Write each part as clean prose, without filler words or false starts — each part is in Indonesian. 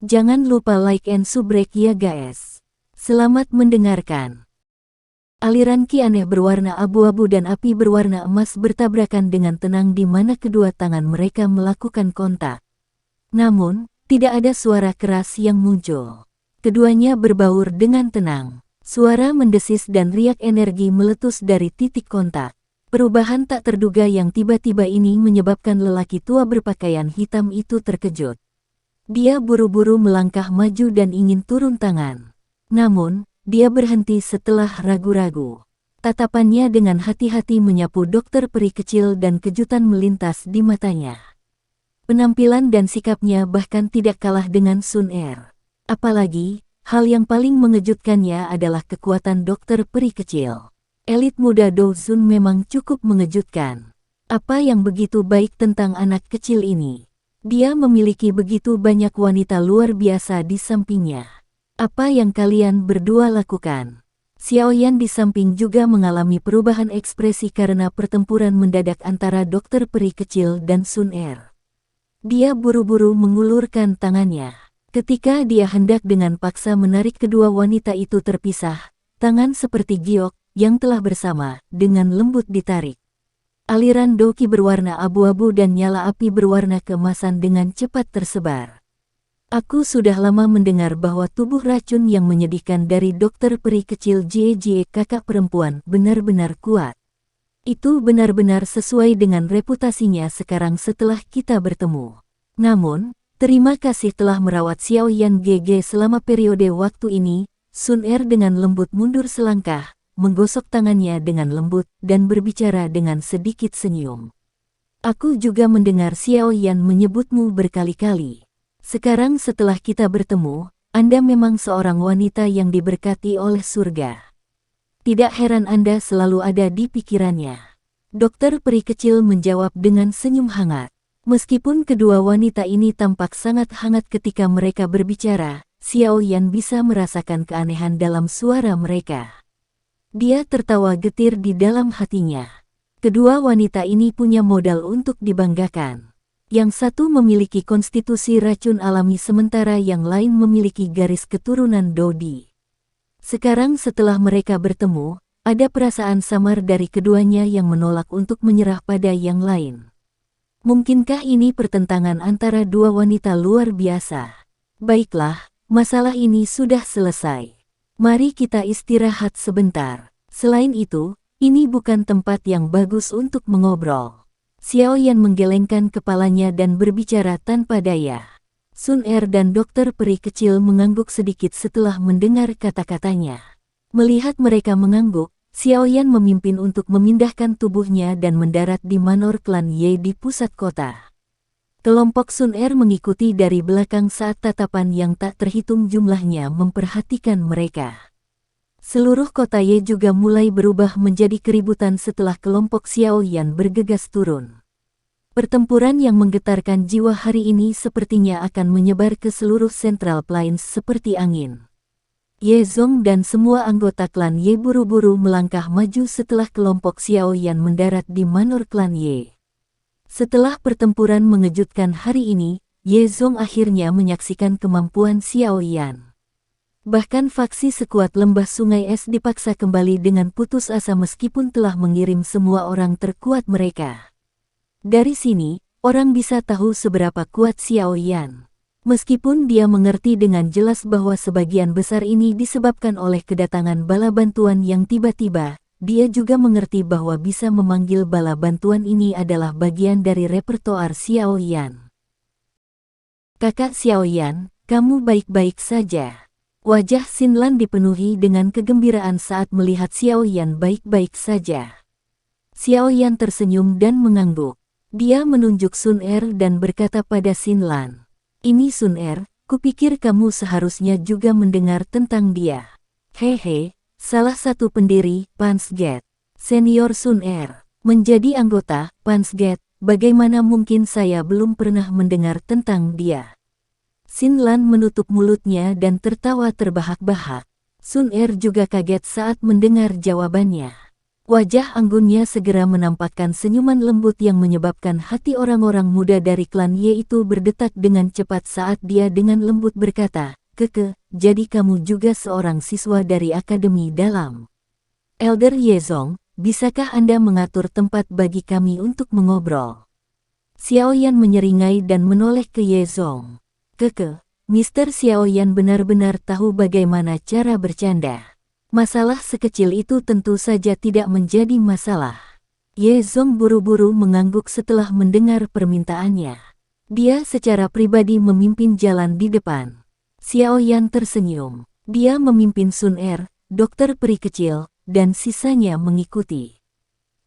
Jangan lupa like and subrek ya guys. Selamat mendengarkan. Aliran ki aneh berwarna abu-abu dan api berwarna emas bertabrakan dengan tenang di mana kedua tangan mereka melakukan kontak. Namun, tidak ada suara keras yang muncul. Keduanya berbaur dengan tenang. Suara mendesis dan riak energi meletus dari titik kontak. Perubahan tak terduga yang tiba-tiba ini menyebabkan lelaki tua berpakaian hitam itu terkejut. Dia buru-buru melangkah maju dan ingin turun tangan. Namun, dia berhenti setelah ragu-ragu. Tatapannya dengan hati-hati menyapu dokter peri kecil dan kejutan melintas di matanya. Penampilan dan sikapnya bahkan tidak kalah dengan Sun Er. Apalagi, hal yang paling mengejutkannya adalah kekuatan dokter peri kecil. Elit muda Do Sun memang cukup mengejutkan. Apa yang begitu baik tentang anak kecil ini? Dia memiliki begitu banyak wanita luar biasa di sampingnya. Apa yang kalian berdua lakukan? Xiaoyan di samping juga mengalami perubahan ekspresi karena pertempuran mendadak antara dokter peri kecil dan Sun Er. Dia buru-buru mengulurkan tangannya. Ketika dia hendak dengan paksa menarik kedua wanita itu terpisah, tangan seperti giok yang telah bersama dengan lembut ditarik. Aliran doki berwarna abu-abu dan nyala api berwarna keemasan dengan cepat tersebar. Aku sudah lama mendengar bahwa tubuh racun yang menyedihkan dari dokter peri kecil JJ kakak perempuan benar-benar kuat. Itu benar-benar sesuai dengan reputasinya sekarang setelah kita bertemu. Namun, terima kasih telah merawat Xiaoyan GG selama periode waktu ini. Sun Er dengan lembut mundur selangkah, menggosok tangannya dengan lembut dan berbicara dengan sedikit senyum. Aku juga mendengar Xiaoyan menyebutmu berkali-kali. Sekarang setelah kita bertemu, Anda memang seorang wanita yang diberkati oleh surga. Tidak heran Anda selalu ada di pikirannya. Dokter peri kecil menjawab dengan senyum hangat. Meskipun kedua wanita ini tampak sangat hangat ketika mereka berbicara, Xiaoyan bisa merasakan keanehan dalam suara mereka. Dia tertawa getir di dalam hatinya. Kedua wanita ini punya modal untuk dibanggakan. Yang satu memiliki konstitusi racun alami sementara yang lain memiliki garis keturunan Dodi. Sekarang setelah mereka bertemu, ada perasaan samar dari keduanya yang menolak untuk menyerah pada yang lain. Mungkinkah ini pertentangan antara dua wanita luar biasa? Baiklah, masalah ini sudah selesai. Mari kita istirahat sebentar. Selain itu, ini bukan tempat yang bagus untuk mengobrol. Xiaoyan menggelengkan kepalanya dan berbicara tanpa daya. Sun Er dan dokter peri kecil mengangguk sedikit setelah mendengar kata-katanya. Melihat mereka mengangguk, Xiaoyan memimpin untuk memindahkan tubuhnya dan mendarat di manor klan Ye di pusat kota. Kelompok Sun Er mengikuti dari belakang saat tatapan yang tak terhitung jumlahnya memperhatikan mereka. Seluruh kota Ye juga mulai berubah menjadi keributan setelah kelompok Xiaoyan bergegas turun. Pertempuran yang menggetarkan jiwa hari ini sepertinya akan menyebar ke seluruh Central Plains seperti angin. Ye Zong dan semua anggota klan Ye buru-buru melangkah maju setelah kelompok Xiaoyan mendarat di manor klan Ye. Setelah pertempuran mengejutkan hari ini, Ye Zong akhirnya menyaksikan kemampuan Xiaoyan. Bahkan faksi sekuat lembah sungai es dipaksa kembali dengan putus asa meskipun telah mengirim semua orang terkuat mereka. Dari sini, orang bisa tahu seberapa kuat Xiaoyan. Meskipun dia mengerti dengan jelas bahwa sebagian besar ini disebabkan oleh kedatangan bala bantuan yang tiba-tiba, dia juga mengerti bahwa bisa memanggil bala bantuan ini adalah bagian dari repertoar Xiaoyan. Kakak Xiaoyan, kamu baik-baik saja. Wajah Xinlan dipenuhi dengan kegembiraan saat melihat Xiaoyan baik-baik saja. Xiaoyan tersenyum dan mengangguk. Dia menunjuk Sun Er dan berkata pada Xinlan, "Ini Sun Er, kupikir kamu seharusnya juga mendengar tentang dia." Hehe. Salah satu pendiri Pansgate, senior Sun Er, menjadi anggota Pansgate, bagaimana mungkin saya belum pernah mendengar tentang dia? Xinlan menutup mulutnya dan tertawa terbahak-bahak. Sun Er juga kaget saat mendengar jawabannya. Wajah anggunnya segera menampakkan senyuman lembut yang menyebabkan hati orang-orang muda dari klan Ye itu berdetak dengan cepat saat dia dengan lembut berkata, "Keke, jadi kamu juga seorang siswa dari Akademi Dalam. Elder Yezong, bisakah Anda mengatur tempat bagi kami untuk mengobrol?" Xiaoyan menyeringai dan menoleh ke Yezong. "Keke, Mr. Xiaoyan benar-benar tahu bagaimana cara bercanda. Masalah sekecil itu tentu saja tidak menjadi masalah." Ye Zong buru-buru mengangguk setelah mendengar permintaannya. Dia secara pribadi memimpin jalan di depan. Xiaoyan tersenyum. Dia memimpin Sun Er, dokter peri kecil, dan sisanya mengikuti.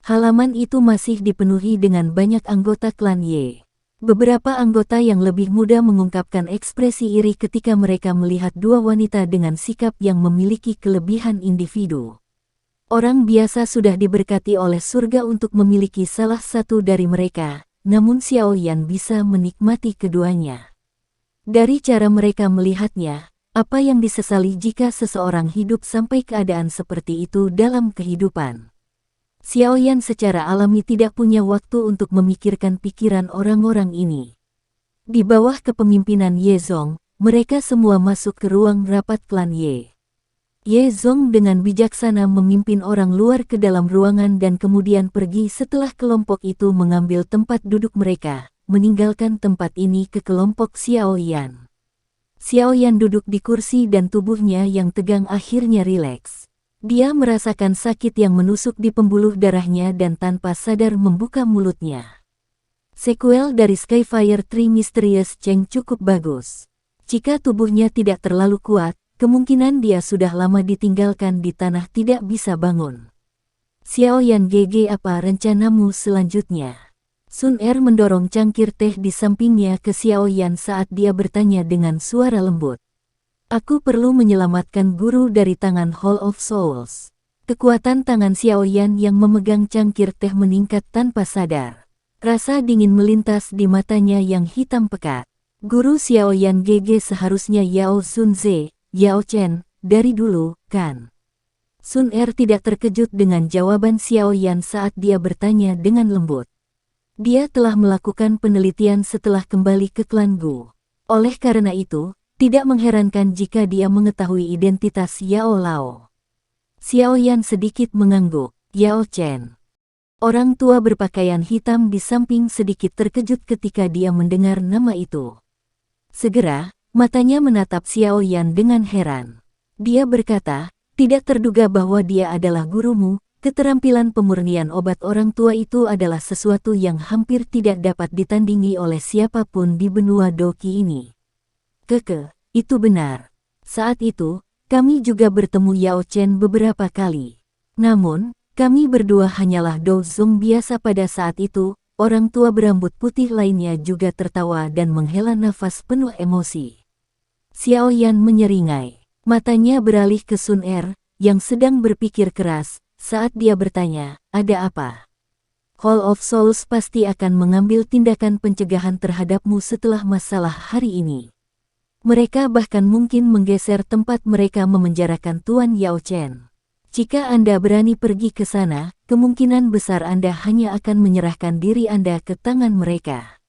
Halaman itu masih dipenuhi dengan banyak anggota klan Ye. Beberapa anggota yang lebih muda mengungkapkan ekspresi iri ketika mereka melihat dua wanita dengan sikap yang memiliki kelebihan individu. Orang biasa sudah diberkati oleh surga untuk memiliki salah satu dari mereka, namun Xiaoyan bisa menikmati keduanya. Dari cara mereka melihatnya, apa yang disesali jika seseorang hidup sampai keadaan seperti itu dalam kehidupan? Xiaoyan secara alami tidak punya waktu untuk memikirkan pikiran orang-orang ini. Di bawah kepemimpinan Ye Zong, mereka semua masuk ke ruang rapat klan Ye. Ye Zong dengan bijaksana memimpin orang luar ke dalam ruangan dan kemudian pergi setelah kelompok itu mengambil tempat duduk mereka, meninggalkan tempat ini ke kelompok Xiaoyan. Xiaoyan duduk di kursi dan tubuhnya yang tegang akhirnya rileks. Dia merasakan sakit yang menusuk di pembuluh darahnya dan tanpa sadar membuka mulutnya. Sequel dari Skyfire Tree Mysterious Cheng cukup bagus. Jika tubuhnya tidak terlalu kuat, kemungkinan dia sudah lama ditinggalkan di tanah tidak bisa bangun. Xiaoyan GG, apa rencanamu selanjutnya? Sun Er mendorong cangkir teh di sampingnya ke Xiaoyan saat dia bertanya dengan suara lembut. "Aku perlu menyelamatkan guru dari tangan Hall of Souls." Kekuatan tangan Xiaoyan yang memegang cangkir teh meningkat tanpa sadar. Rasa dingin melintas di matanya yang hitam pekat. Guru Xiaoyan GG seharusnya Yao Sunze, Yao Chen, dari dulu, kan? Sun Er tidak terkejut dengan jawaban Xiaoyan saat dia bertanya dengan lembut. Dia telah melakukan penelitian setelah kembali ke klan Gu. Oleh karena itu, tidak mengherankan jika dia mengetahui identitas Yao Lao. Xiaoyan sedikit mengangguk. Yao Chen. Orang tua berpakaian hitam di samping sedikit terkejut ketika dia mendengar nama itu. Segera, matanya menatap Xiaoyan dengan heran. Dia berkata, "Tidak terduga bahwa dia adalah gurumu." Keterampilan pemurnian obat orang tua itu adalah sesuatu yang hampir tidak dapat ditandingi oleh siapapun di benua Doki ini. Keke, itu benar. Saat itu, kami juga bertemu Yao Chen beberapa kali. Namun, kami berdua hanyalah Dozong biasa pada saat itu. Orang tua berambut putih lainnya juga tertawa dan menghela nafas penuh emosi. Xiaoyan menyeringai. Matanya beralih ke Sun Er, yang sedang berpikir keras, saat dia bertanya, "Ada apa?" "Hall of Souls pasti akan mengambil tindakan pencegahan terhadapmu setelah masalah hari ini. Mereka bahkan mungkin menggeser tempat mereka memenjarakan Tuan Yao Chen. Jika Anda berani pergi ke sana, kemungkinan besar Anda hanya akan menyerahkan diri Anda ke tangan mereka."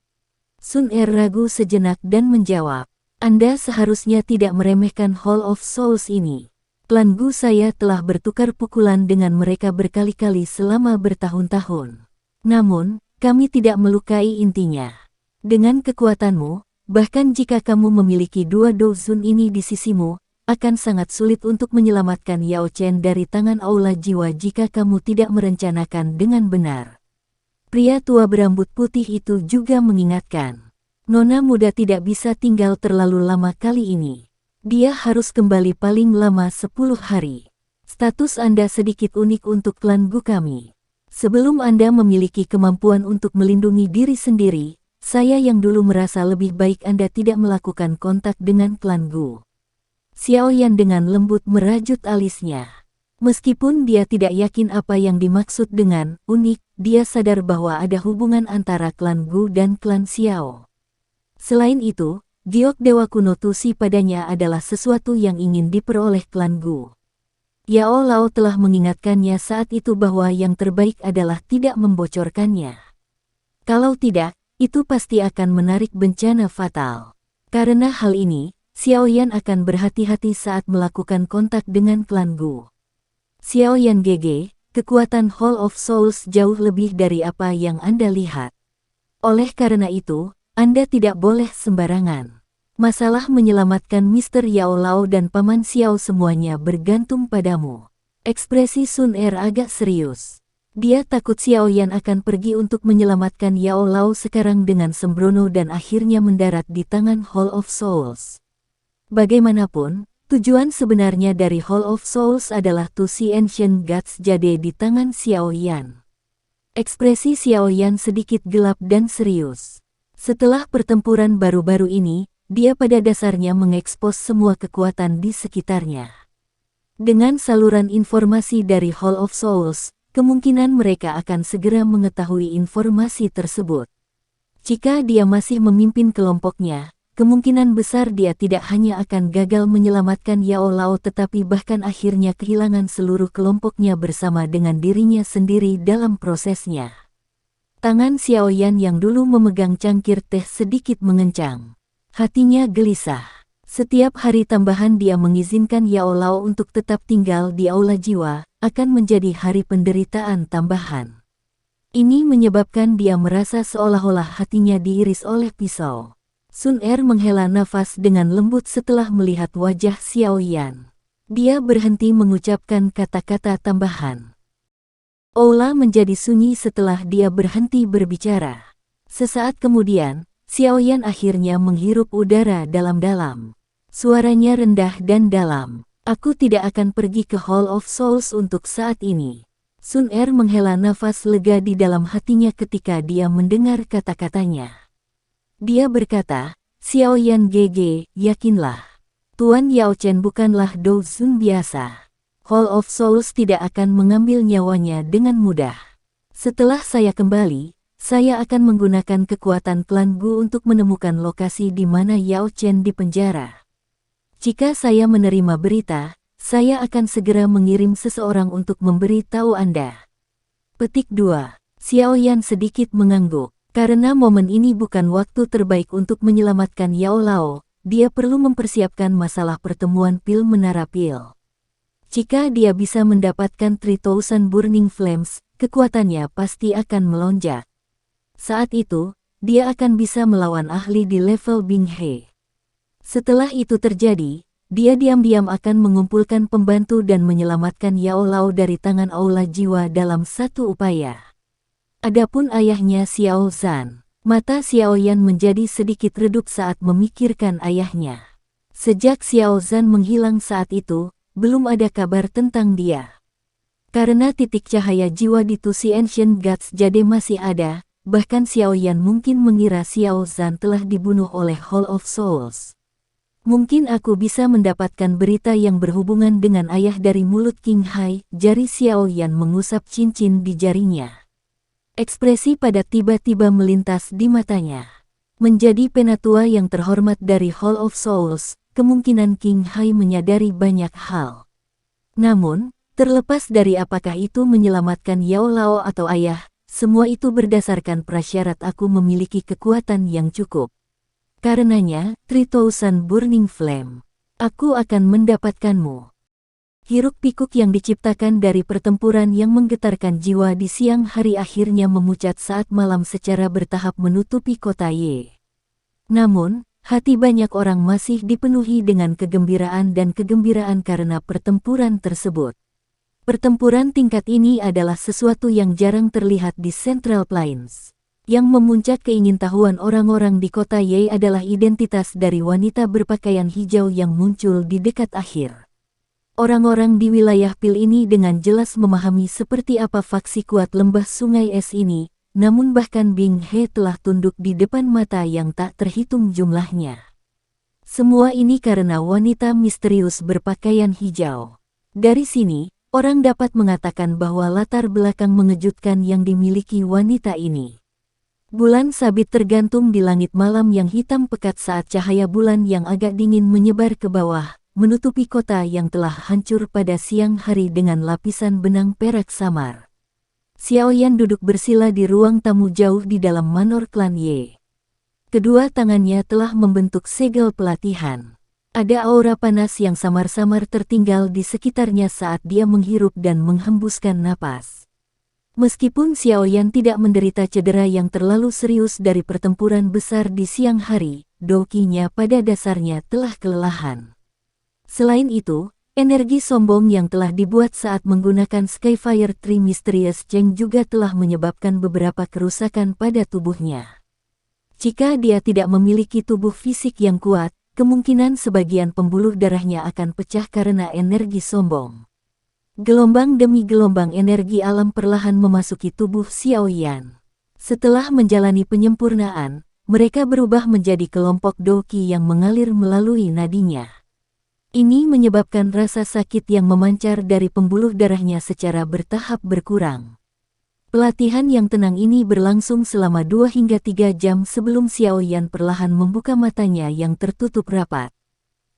Sun Er ragu sejenak dan menjawab, "Anda seharusnya tidak meremehkan Hall of Souls ini. Klan Gu saya telah bertukar pukulan dengan mereka berkali-kali selama bertahun-tahun. Namun, kami tidak melukai intinya. Dengan kekuatanmu, bahkan jika kamu memiliki dua Dozun ini di sisimu, akan sangat sulit untuk menyelamatkan Yao Chen dari tangan aula jiwa jika kamu tidak merencanakan dengan benar." Pria tua berambut putih itu juga mengingatkan. Nona muda tidak bisa tinggal terlalu lama kali ini. Dia harus kembali paling lama 10 hari. Status Anda sedikit unik untuk klan Gu kami. Sebelum Anda memiliki kemampuan untuk melindungi diri sendiri, saya yang dulu merasa lebih baik Anda tidak melakukan kontak dengan klan Gu. Xiaoyan dengan lembut merajut alisnya. Meskipun dia tidak yakin apa yang dimaksud dengan unik, dia sadar bahwa ada hubungan antara klan Gu dan klan Xiao. Selain itu, giok dewa kuno Tusi padanya adalah sesuatu yang ingin diperoleh klan Gu. Yao Lao telah mengingatkannya saat itu bahwa yang terbaik adalah tidak membocorkannya. Kalau tidak, itu pasti akan menarik bencana fatal. Karena hal ini, Xiaoyan akan berhati-hati saat melakukan kontak dengan klan Gu. Xiaoyan GG, kekuatan Hall of Souls jauh lebih dari apa yang Anda lihat. Oleh karena itu, Anda tidak boleh sembarangan. Masalah menyelamatkan Mr. Yao Lao dan Paman Xiao semuanya bergantung padamu. Ekspresi Sun Er agak serius. Dia takut Xiaoyan akan pergi untuk menyelamatkan Yao Lao sekarang dengan sembrono dan akhirnya mendarat di tangan Hall of Souls. Bagaimanapun, tujuan sebenarnya dari Hall of Souls adalah to see ancient gods jade di tangan Xiaoyan. Ekspresi Xiaoyan sedikit gelap dan serius. Setelah pertempuran baru-baru ini, dia pada dasarnya mengekspos semua kekuatan di sekitarnya. Dengan saluran informasi dari Hall of Souls, kemungkinan mereka akan segera mengetahui informasi tersebut. Jika dia masih memimpin kelompoknya, kemungkinan besar dia tidak hanya akan gagal menyelamatkan Yao Lao tetapi bahkan akhirnya kehilangan seluruh kelompoknya bersama dengan dirinya sendiri dalam prosesnya. Tangan Xiaoyan yang dulu memegang cangkir teh sedikit mengencang. Hatinya gelisah. Setiap hari tambahan dia mengizinkan Yao Lao untuk tetap tinggal di aula jiwa, akan menjadi hari penderitaan tambahan. Ini menyebabkan dia merasa seolah-olah hatinya diiris oleh pisau. Sun Er menghela nafas dengan lembut setelah melihat wajah Xiaoyan. Dia berhenti mengucapkan kata-kata tambahan. Aula menjadi sunyi setelah dia berhenti berbicara. Sesaat kemudian, Xiaoyan akhirnya menghirup udara dalam-dalam. Suaranya rendah dan dalam. Aku tidak akan pergi ke Hall of Souls untuk saat ini. Sun Er menghela nafas lega di dalam hatinya ketika dia mendengar kata-katanya. Dia berkata, Xiaoyan GG, yakinlah. Tuan Yao Chen bukanlah Dou Zun biasa. Hall of Souls tidak akan mengambil nyawanya dengan mudah. Setelah saya kembali, saya akan menggunakan kekuatan klan Gu untuk menemukan lokasi di mana Yao Chen dipenjara. Jika saya menerima berita, saya akan segera mengirim seseorang untuk memberi tahu Anda. Petik 2. Xiaoyan sedikit mengangguk. Karena momen ini bukan waktu terbaik untuk menyelamatkan Yao Lao, dia perlu mempersiapkan masalah pertemuan pil menara pil. Jika dia bisa mendapatkan 3000 Burning Flames, kekuatannya pasti akan melonjak. Saat itu, dia akan bisa melawan ahli di level Bing He. Setelah itu terjadi, dia diam-diam akan mengumpulkan pembantu dan menyelamatkan Yao Lao dari tangan aula jiwa dalam satu upaya. Adapun ayahnya Xiao Zhan, mata Xiaoyan menjadi sedikit redup saat memikirkan ayahnya. Sejak Xiao Zhan menghilang saat itu, belum ada kabar tentang dia. Karena titik cahaya jiwa di Tusi Ancient Gods Jade masih ada, bahkan Xiaoyan mungkin mengira Xiao Zhan telah dibunuh oleh Hall of Souls. Mungkin aku bisa mendapatkan berita yang berhubungan dengan ayah dari mulut King Hai, jari Xiaoyan mengusap cincin di jarinya. Ekspresi padat tiba-tiba melintas di matanya. Menjadi penatua yang terhormat dari Hall of Souls, kemungkinan King Hai menyadari banyak hal. Namun, terlepas dari apakah itu menyelamatkan Yao Lao atau ayah, semua itu berdasarkan prasyarat aku memiliki kekuatan yang cukup. Karenanya, 3000 Burning Flame. Aku akan mendapatkanmu. Hiruk-pikuk yang diciptakan dari pertempuran yang menggetarkan jiwa di siang hari akhirnya memucat saat malam secara bertahap menutupi kota Ye. Namun, hati banyak orang masih dipenuhi dengan kegembiraan dan kegembiraan karena pertempuran tersebut. Pertempuran tingkat ini adalah sesuatu yang jarang terlihat di Central Plains. Yang memuncak keingintahuan orang-orang di kota Ye adalah identitas dari wanita berpakaian hijau yang muncul di dekat akhir. Orang-orang di wilayah pil ini dengan jelas memahami seperti apa faksi kuat lembah sungai es ini, namun bahkan Bing He telah tunduk di depan mata yang tak terhitung jumlahnya. Semua ini karena wanita misterius berpakaian hijau. Dari sini, orang dapat mengatakan bahwa latar belakang mengejutkan yang dimiliki wanita ini. Bulan sabit tergantung di langit malam yang hitam pekat saat cahaya bulan yang agak dingin menyebar ke bawah, menutupi kota yang telah hancur pada siang hari dengan lapisan benang perak samar. Xiaoyan duduk bersila di ruang tamu jauh di dalam manor klan Ye. Kedua tangannya telah membentuk segel pelatihan. Ada aura panas yang samar-samar tertinggal di sekitarnya saat dia menghirup dan menghembuskan napas. Meskipun Xiaoyan tidak menderita cedera yang terlalu serius dari pertempuran besar di siang hari, dokinya pada dasarnya telah kelelahan. Selain itu, energi sombong yang telah dibuat saat menggunakan Skyfire Tree Mysterious Cheng juga telah menyebabkan beberapa kerusakan pada tubuhnya. Jika dia tidak memiliki tubuh fisik yang kuat, kemungkinan sebagian pembuluh darahnya akan pecah karena energi sombong. Gelombang demi gelombang energi alam perlahan memasuki tubuh Xiaoyan. Setelah menjalani penyempurnaan, mereka berubah menjadi kelompok doki yang mengalir melalui nadinya. Ini menyebabkan rasa sakit yang memancar dari pembuluh darahnya secara bertahap berkurang. Pelatihan yang tenang ini berlangsung selama 2 hingga 3 jam sebelum Xiaoyan perlahan membuka matanya yang tertutup rapat.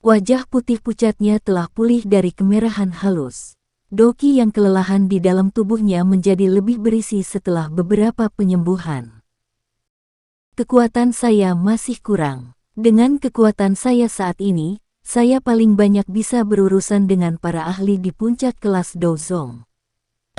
Wajah putih pucatnya telah pulih dari kemerahan halus. Doki yang kelelahan di dalam tubuhnya menjadi lebih berisi setelah beberapa penyembuhan. Kekuatan saya masih kurang. Dengan kekuatan saya saat ini, saya paling banyak bisa berurusan dengan para ahli di puncak kelas Dozong.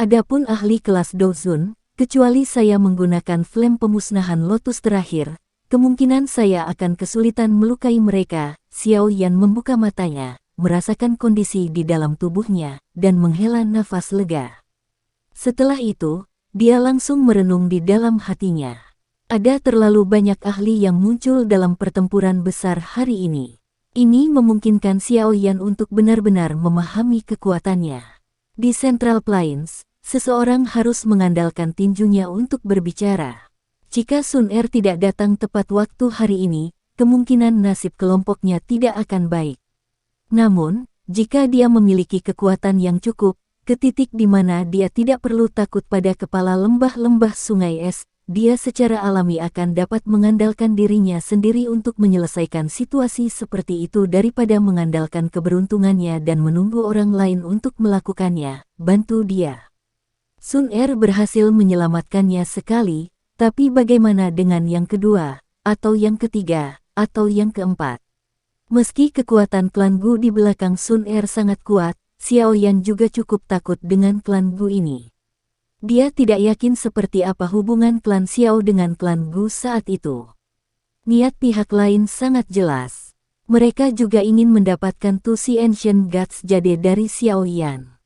Adapun ahli kelas Dozun, kecuali saya menggunakan flame pemusnahan lotus terakhir, kemungkinan saya akan kesulitan melukai mereka. Xiaoyan membuka matanya, merasakan kondisi di dalam tubuhnya, dan menghela nafas lega. Setelah itu, dia langsung merenung di dalam hatinya. Ada terlalu banyak ahli yang muncul dalam pertempuran besar hari ini. Ini memungkinkan Xiaoyan untuk benar-benar memahami kekuatannya. Di Central Plains, seseorang harus mengandalkan tinjunya untuk berbicara. Jika Sun Er tidak datang tepat waktu hari ini, kemungkinan nasib kelompoknya tidak akan baik. Namun, jika dia memiliki kekuatan yang cukup, ke titik di mana dia tidak perlu takut pada kepala lembah-lembah sungai es, dia secara alami akan dapat mengandalkan dirinya sendiri untuk menyelesaikan situasi seperti itu daripada mengandalkan keberuntungannya dan menunggu orang lain untuk melakukannya. Bantu dia. Sun Er berhasil menyelamatkannya sekali, tapi bagaimana dengan yang kedua, atau yang ketiga, atau yang keempat? Meski kekuatan klan Gu di belakang Sun Er sangat kuat, Xiaoyan juga cukup takut dengan klan Gu ini. Dia tidak yakin seperti apa hubungan klan Xiao dengan klan Gu saat itu. Niat pihak lain sangat jelas. Mereka juga ingin mendapatkan Tusi Ancient Gods Jade dari Xiaoyan.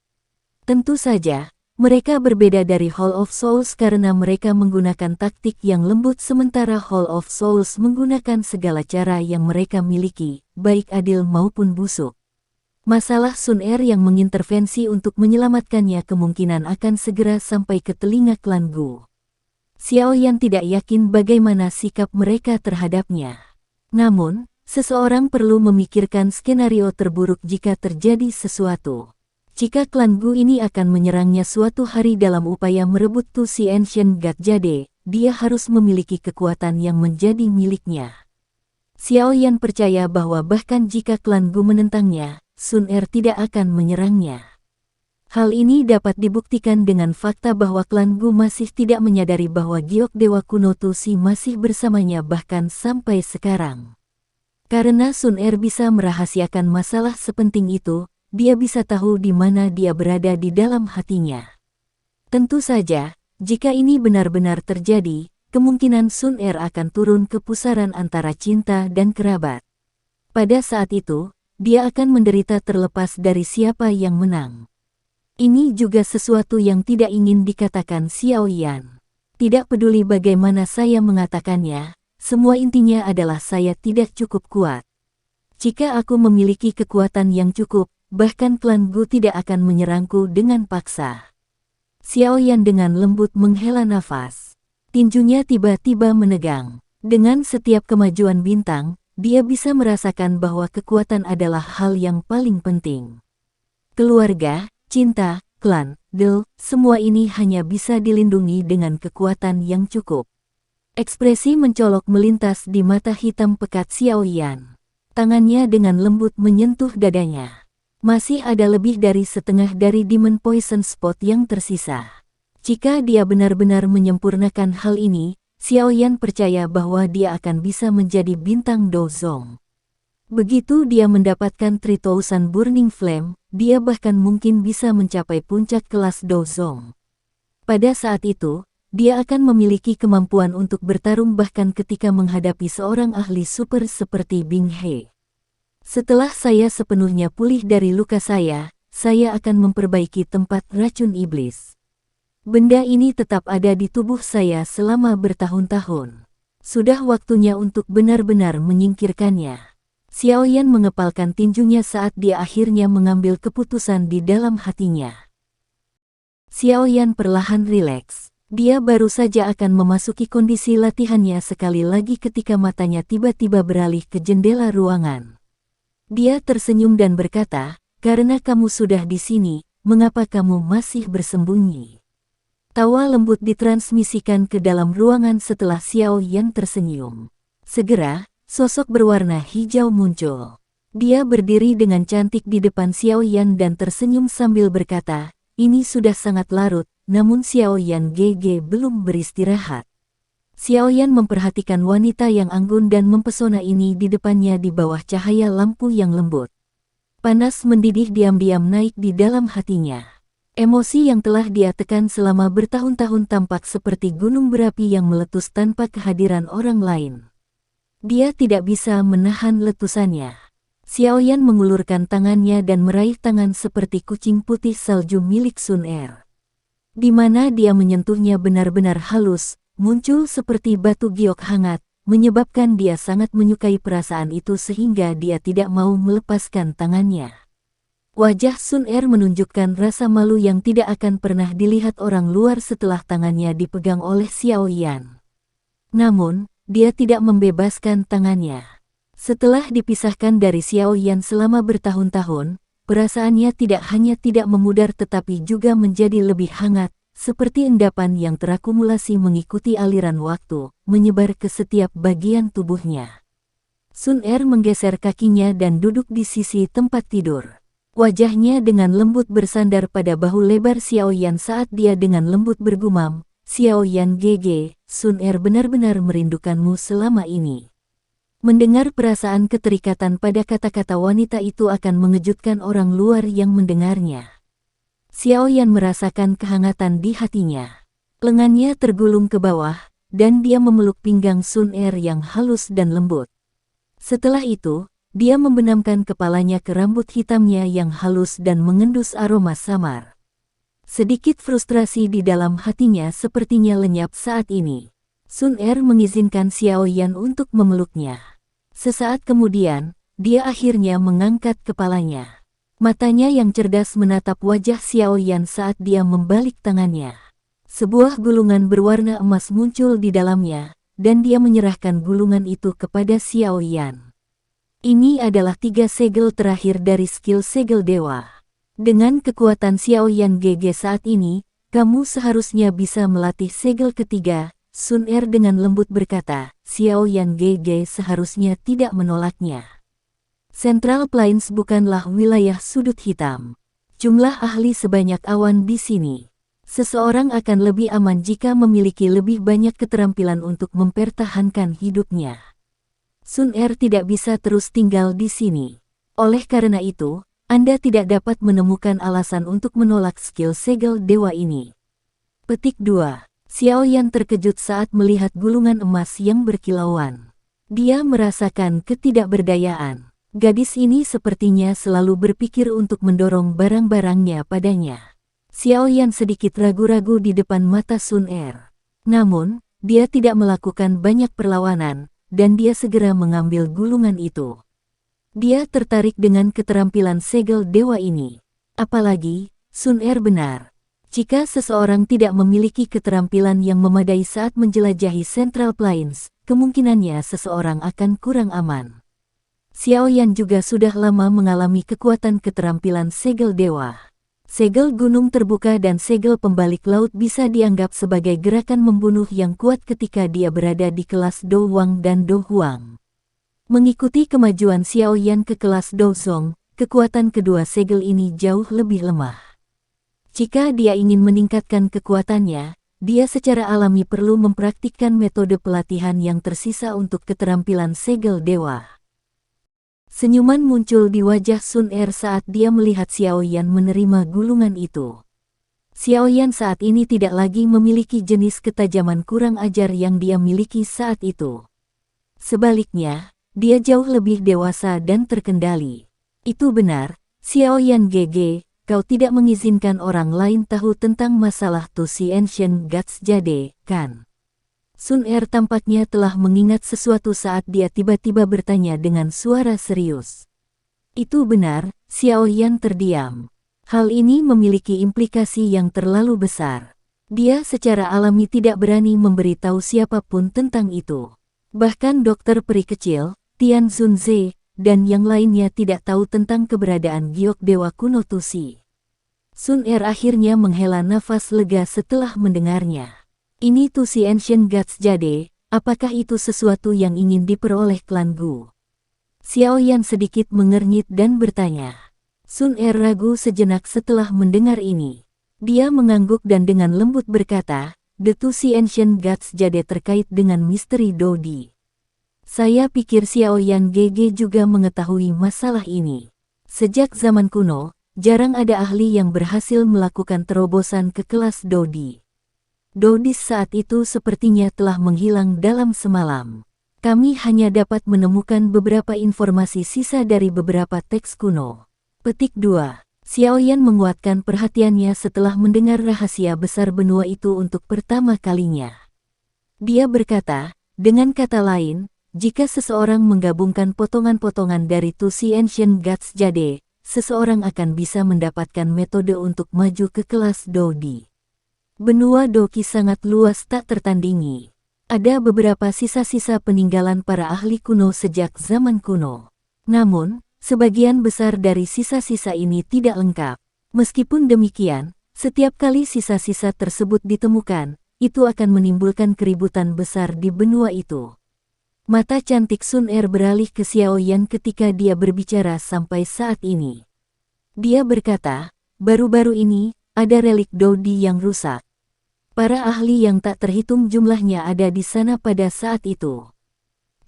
Tentu saja, mereka berbeda dari Hall of Souls karena mereka menggunakan taktik yang lembut sementara Hall of Souls menggunakan segala cara yang mereka miliki, baik adil maupun busuk. Masalah Sun Er yang mengintervensi untuk menyelamatkannya kemungkinan akan segera sampai ke telinga klan Gu. Xiaoyan tidak yakin bagaimana sikap mereka terhadapnya. Namun, seseorang perlu memikirkan skenario terburuk jika terjadi sesuatu. Jika klan Gu ini akan menyerangnya suatu hari dalam upaya merebut Tusi Ancient God Jade, dia harus memiliki kekuatan yang menjadi miliknya. Xiaoyan percaya bahwa bahkan jika klan Gu menentangnya, Sun Er tidak akan menyerangnya. Hal ini dapat dibuktikan dengan fakta bahwa klan Gu masih tidak menyadari bahwa giok dewa kuno Tusi masih bersamanya bahkan sampai sekarang. Karena Sun Er bisa merahasiakan masalah sepenting itu, dia bisa tahu di mana dia berada di dalam hatinya. Tentu saja, jika ini benar-benar terjadi, kemungkinan Sun Er akan turun ke pusaran antara cinta dan kerabat. Pada saat itu, dia akan menderita terlepas dari siapa yang menang. Ini juga sesuatu yang tidak ingin dikatakan Xiaoyan. Tidak peduli bagaimana saya mengatakannya, semua intinya adalah saya tidak cukup kuat. Jika aku memiliki kekuatan yang cukup, bahkan klan Gu tidak akan menyerangku dengan paksa. Xiaoyan dengan lembut menghela nafas. Tinjunya tiba-tiba menegang. Dengan setiap kemajuan bintang, dia bisa merasakan bahwa kekuatan adalah hal yang paling penting. Keluarga, cinta, klan, semua ini hanya bisa dilindungi dengan kekuatan yang cukup. Ekspresi mencolok melintas di mata hitam pekat Xiaoyan. Tangannya dengan lembut menyentuh dadanya. Masih ada lebih dari setengah dari Demon Poison Spot yang tersisa. Jika dia benar-benar menyempurnakan hal ini, Xiaoyan percaya bahwa dia akan bisa menjadi bintang Dozong. Begitu dia mendapatkan 3000 Burning Flame, dia bahkan mungkin bisa mencapai puncak kelas Dozong. Pada saat itu, dia akan memiliki kemampuan untuk bertarung bahkan ketika menghadapi seorang ahli super seperti Bing He. Setelah saya sepenuhnya pulih dari luka saya akan memperbaiki tempat racun iblis. Benda ini tetap ada di tubuh saya selama bertahun-tahun. Sudah waktunya untuk benar-benar menyingkirkannya. Xiaoyan mengepalkan tinjunya saat dia akhirnya mengambil keputusan di dalam hatinya. Xiaoyan perlahan rileks. Dia baru saja akan memasuki kondisi latihannya sekali lagi ketika matanya tiba-tiba beralih ke jendela ruangan. Dia tersenyum dan berkata, "Karena kamu sudah di sini, mengapa kamu masih bersembunyi?" Tawa lembut ditransmisikan ke dalam ruangan setelah Xiaoyan tersenyum. Segera, sosok berwarna hijau muncul. Dia berdiri dengan cantik di depan Xiaoyan dan tersenyum sambil berkata, "Ini sudah sangat larut." Namun Xiaoyan GG belum beristirahat. Xiaoyan memperhatikan wanita yang anggun dan mempesona ini di depannya di bawah cahaya lampu yang lembut. Panas mendidih diam-diam naik di dalam hatinya. Emosi yang telah dia tekan selama bertahun-tahun tampak seperti gunung berapi yang meletus tanpa kehadiran orang lain. Dia tidak bisa menahan letusannya. Xiaoyan mengulurkan tangannya dan meraih tangan seperti kucing putih salju milik Sun Er. Di mana dia menyentuhnya benar-benar halus, muncul seperti batu giok hangat, menyebabkan dia sangat menyukai perasaan itu sehingga dia tidak mau melepaskan tangannya. Wajah Sun Er menunjukkan rasa malu yang tidak akan pernah dilihat orang luar setelah tangannya dipegang oleh Xiaoyan. Namun, dia tidak membebaskan tangannya. Setelah dipisahkan dari Xiaoyan selama bertahun-tahun, perasaannya tidak hanya tidak memudar tetapi juga menjadi lebih hangat, seperti endapan yang terakumulasi mengikuti aliran waktu, menyebar ke setiap bagian tubuhnya. Sun Er menggeser kakinya dan duduk di sisi tempat tidur. Wajahnya dengan lembut bersandar pada bahu lebar Xiaoyan saat dia dengan lembut bergumam, "Xiaoyan GG, Sun Er benar-benar merindukanmu selama ini." Mendengar perasaan keterikatan pada kata-kata wanita itu akan mengejutkan orang luar yang mendengarnya. Xiaoyan merasakan kehangatan di hatinya. Lengannya tergulung ke bawah, dan dia memeluk pinggang Sun Er yang halus dan lembut. Setelah itu, dia membenamkan kepalanya ke rambut hitamnya yang halus dan mengendus aroma samar. Sedikit frustrasi di dalam hatinya sepertinya lenyap saat ini. Sun Er mengizinkan Xiaoyan untuk memeluknya. Sesaat kemudian, dia akhirnya mengangkat kepalanya. Matanya yang cerdas menatap wajah Xiaoyan saat dia membalik tangannya. Sebuah gulungan berwarna emas muncul di dalamnya, dan dia menyerahkan gulungan itu kepada Xiaoyan. Ini adalah 3 segel terakhir dari skill segel dewa. Dengan kekuatan Xiaoyan GG saat ini, kamu seharusnya bisa melatih segel ketiga. Sun Er dengan lembut berkata, Xiaoyan GG seharusnya tidak menolaknya. Central Plains bukanlah wilayah sudut hitam. Jumlah ahli sebanyak awan di sini. Seseorang akan lebih aman jika memiliki lebih banyak keterampilan untuk mempertahankan hidupnya. Sun Er tidak bisa terus tinggal di sini. Oleh karena itu, Anda tidak dapat menemukan alasan untuk menolak skill segel dewa ini. Petik 2. Xiaoyan terkejut saat melihat gulungan emas yang berkilauan. Dia merasakan ketidakberdayaan. Gadis ini sepertinya selalu berpikir untuk mendorong barang-barangnya padanya. Xiaoyan sedikit ragu-ragu di depan mata Sun Er. Namun, dia tidak melakukan banyak perlawanan, dan dia segera mengambil gulungan itu. Dia tertarik dengan keterampilan segel dewa ini. Apalagi, Sun Er benar. Jika seseorang tidak memiliki keterampilan yang memadai saat menjelajahi Central Plains, kemungkinannya seseorang akan kurang aman. Xiaoyan juga sudah lama mengalami kekuatan keterampilan segel dewa. Segel gunung terbuka dan segel pembalik laut bisa dianggap sebagai gerakan membunuh yang kuat ketika dia berada di kelas Do Wang dan Do Huang. Mengikuti kemajuan Xiao Yan ke kelas Douzong, kekuatan kedua segel ini jauh lebih lemah. Jika dia ingin meningkatkan kekuatannya, dia secara alami perlu mempraktikkan metode pelatihan yang tersisa untuk keterampilan segel dewa. Senyuman muncul di wajah Sun Er saat dia melihat Xiao Yan menerima gulungan itu. Xiao Yan saat ini tidak lagi memiliki jenis ketajaman kurang ajar yang dia miliki saat itu. Sebaliknya, dia jauh lebih dewasa dan terkendali. Itu benar, Xiao Yan GG, kau tidak mengizinkan orang lain tahu tentang masalah Tusi Ancient Gods Jade, kan? Sun Er tampaknya telah mengingat sesuatu saat dia tiba-tiba bertanya dengan suara serius. Itu benar, Xiao Yan terdiam. Hal ini memiliki implikasi yang terlalu besar. Dia secara alami tidak berani memberitahu siapapun tentang itu. Bahkan dokter peri kecil, Tian Zunze, dan yang lainnya tidak tahu tentang keberadaan giok dewa kuno Tusi. Sun Er akhirnya menghela nafas lega setelah mendengarnya. Ini Tusi Ancient Gods Jade, apakah itu sesuatu yang ingin diperoleh klan Gu? Xiao Yan sedikit mengernyit dan bertanya. Sun Er ragu sejenak setelah mendengar ini. Dia mengangguk dan dengan lembut berkata, The Tusi Ancient Gods Jade terkait dengan misteri Dodi. Saya pikir Xiao Yan GG juga mengetahui masalah ini. Sejak zaman kuno, jarang ada ahli yang berhasil melakukan terobosan ke kelas Dodi. Dodis saat itu sepertinya telah menghilang dalam semalam. Kami hanya dapat menemukan beberapa informasi sisa dari beberapa teks kuno. Petik 2. Xiao Yan menguatkan perhatiannya setelah mendengar rahasia besar benua itu untuk pertama kalinya. Dia berkata, dengan kata lain, jika seseorang menggabungkan potongan-potongan dari Tusi Ancient Gods Jade, seseorang akan bisa mendapatkan metode untuk maju ke kelas Dodi. Benua Doki sangat luas tak tertandingi. Ada beberapa sisa-sisa peninggalan para ahli kuno sejak zaman kuno. Namun, sebagian besar dari sisa-sisa ini tidak lengkap. Meskipun demikian, setiap kali sisa-sisa tersebut ditemukan, itu akan menimbulkan keributan besar di benua itu. Mata cantik Sun Er beralih ke Xiao Yan ketika dia berbicara sampai saat ini. Dia berkata, baru-baru ini, ada relik Dodi yang rusak. Para ahli yang tak terhitung jumlahnya ada di sana pada saat itu.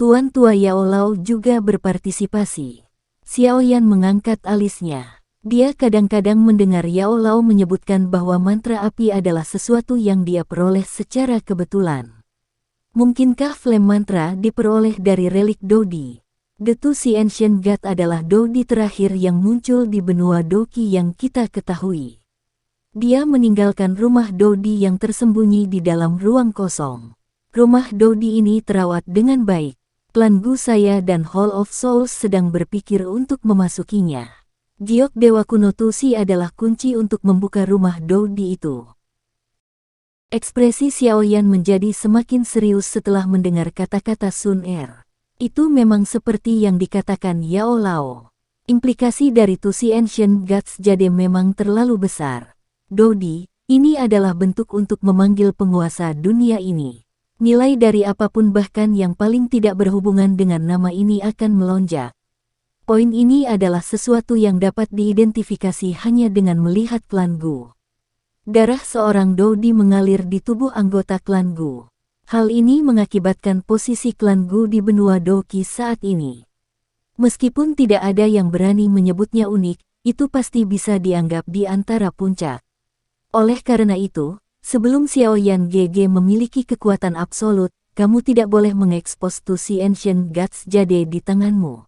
Tuan Tua Yao Lao juga berpartisipasi. Xiao Yan mengangkat alisnya. Dia kadang-kadang mendengar Yao Lao menyebutkan bahwa mantra api adalah sesuatu yang dia peroleh secara kebetulan. Mungkinkah flame mantra diperoleh dari relik Dodi? The Tusi Ancient God adalah Dodi terakhir yang muncul di benua Doki yang kita ketahui. Dia meninggalkan rumah Dodi yang tersembunyi di dalam ruang kosong. Rumah Dodi ini terawat dengan baik. Klan Gu saya dan Hall of Souls sedang berpikir untuk memasukinya. Giok Dewa Kuno Tusi adalah kunci untuk membuka rumah Dodi itu. Ekspresi Xiao Yan menjadi semakin serius setelah mendengar kata-kata Sun Er. Itu memang seperti yang dikatakan Yao Lao. Implikasi dari Tusi Ancient Gods Jade memang terlalu besar. Dodi, ini adalah bentuk untuk memanggil penguasa dunia ini. Nilai dari apapun bahkan yang paling tidak berhubungan dengan nama ini akan melonjak. Poin ini adalah sesuatu yang dapat diidentifikasi hanya dengan melihat klan Gu. Darah seorang Dodi mengalir di tubuh anggota klan Gu. Hal ini mengakibatkan posisi klan Gu di benua Doki saat ini. Meskipun tidak ada yang berani menyebutnya unik, itu pasti bisa dianggap di antara puncak. Oleh karena itu, sebelum Xiao Yan GG memiliki kekuatan absolut, kamu tidak boleh mengekspos Tusi Ancient Gods Jade di tanganmu.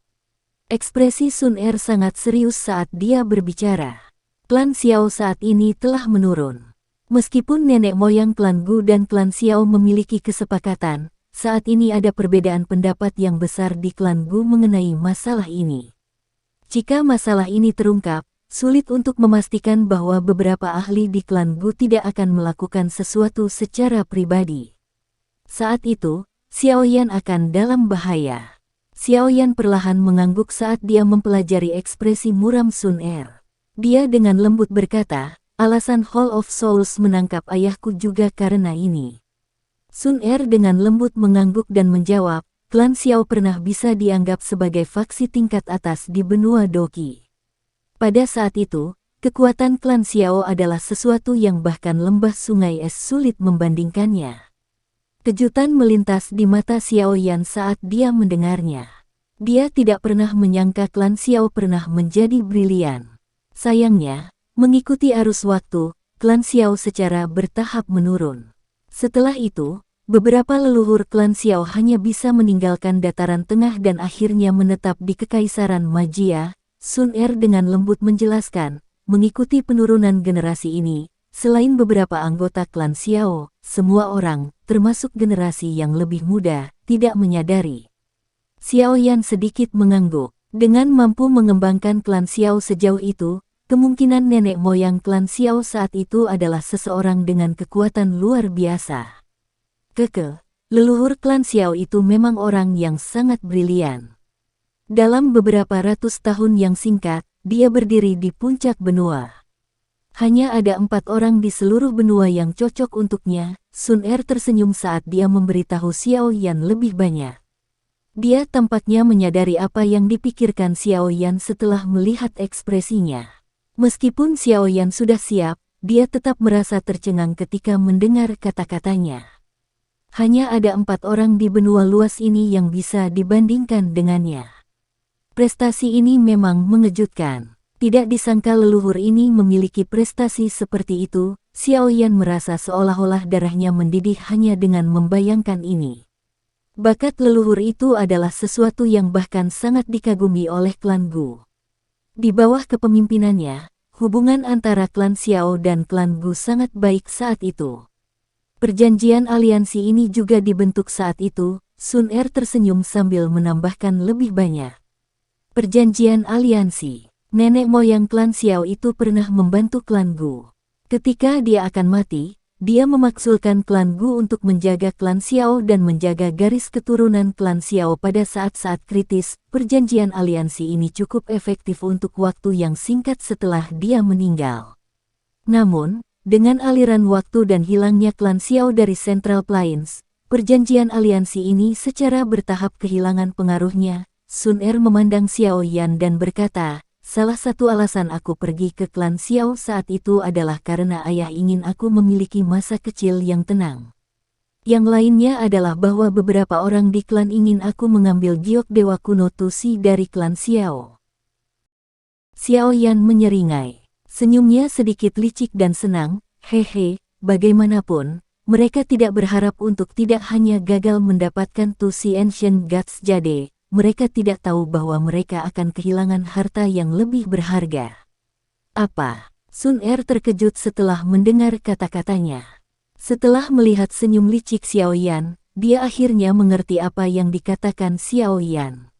Ekspresi Sun Er sangat serius saat dia berbicara. Klan Xiao saat ini telah menurun. Meskipun nenek moyang klan Gu dan klan Xiao memiliki kesepakatan, saat ini ada perbedaan pendapat yang besar di klan Gu mengenai masalah ini. Jika masalah ini terungkap, sulit untuk memastikan bahwa beberapa ahli di klan Gu tidak akan melakukan sesuatu secara pribadi. Saat itu, Xiao Yan akan dalam bahaya. Xiao Yan perlahan mengangguk saat dia mempelajari ekspresi muram Sun Er. Dia dengan lembut berkata, alasan Hall of Souls menangkap ayahku juga karena ini. Sun Er dengan lembut mengangguk dan menjawab, klan Xiao pernah bisa dianggap sebagai faksi tingkat atas di benua Doqi. Pada saat itu, kekuatan klan Xiao adalah sesuatu yang bahkan lembah sungai es sulit membandingkannya. Kejutan melintas di mata Xiao Yan saat dia mendengarnya. Dia tidak pernah menyangka klan Xiao pernah menjadi brilian. Sayangnya, mengikuti arus waktu, klan Xiao secara bertahap menurun. Setelah itu, beberapa leluhur klan Xiao hanya bisa meninggalkan dataran tengah dan akhirnya menetap di Kekaisaran Magia. Sun Er dengan lembut menjelaskan, mengikuti penurunan generasi ini, selain beberapa anggota klan Xiao, semua orang, termasuk generasi yang lebih muda, tidak menyadari. Xiao Yan sedikit mengangguk. Dengan mampu mengembangkan klan Xiao sejauh itu, kemungkinan nenek moyang klan Xiao saat itu adalah seseorang dengan kekuatan luar biasa. Leluhur klan Xiao itu memang orang yang sangat brilian. Dalam beberapa ratus tahun yang singkat, dia berdiri di puncak benua. Hanya ada 4 orang di seluruh benua yang cocok untuknya. Sun Er tersenyum saat dia memberitahu Xiao Yan lebih banyak. Dia tampaknya menyadari apa yang dipikirkan Xiao Yan setelah melihat ekspresinya. Meskipun Xiao Yan sudah siap, dia tetap merasa tercengang ketika mendengar kata-katanya. Hanya ada 4 orang di benua luas ini yang bisa dibandingkan dengannya. Prestasi ini memang mengejutkan. Tidak disangka leluhur ini memiliki prestasi seperti itu. Xiao Yan merasa seolah-olah darahnya mendidih hanya dengan membayangkan ini. Bakat leluhur itu adalah sesuatu yang bahkan sangat dikagumi oleh klan Gu. Di bawah kepemimpinannya, hubungan antara klan Xiao dan klan Gu sangat baik saat itu. Perjanjian aliansi ini juga dibentuk saat itu. Sun Er tersenyum sambil menambahkan lebih banyak. Perjanjian aliansi. Nenek moyang klan Xiao itu pernah membantu klan Gu. Ketika dia akan mati, dia memaksulkan klan Gu untuk menjaga klan Xiao dan menjaga garis keturunan klan Xiao pada saat-saat kritis. Perjanjian aliansi ini cukup efektif untuk waktu yang singkat setelah dia meninggal. Namun, dengan aliran waktu dan hilangnya klan Xiao dari Central Plains, perjanjian aliansi ini secara bertahap kehilangan pengaruhnya. Sun Er memandang Xiao Yan dan berkata, salah satu alasan aku pergi ke klan Xiao saat itu adalah karena ayah ingin aku memiliki masa kecil yang tenang. Yang lainnya adalah bahwa beberapa orang di klan ingin aku mengambil giok dewa kuno Tusi dari klan Xiao. Xiao Yan menyeringai. Senyumnya sedikit licik dan senang. Hehe, bagaimanapun, mereka tidak berharap untuk tidak hanya gagal mendapatkan Tusi Ancient Gods Jade. Mereka tidak tahu bahwa mereka akan kehilangan harta yang lebih berharga. Apa? Sun Er terkejut setelah mendengar kata-katanya. Setelah melihat senyum licik Xiao Yan, dia akhirnya mengerti apa yang dikatakan Xiao Yan.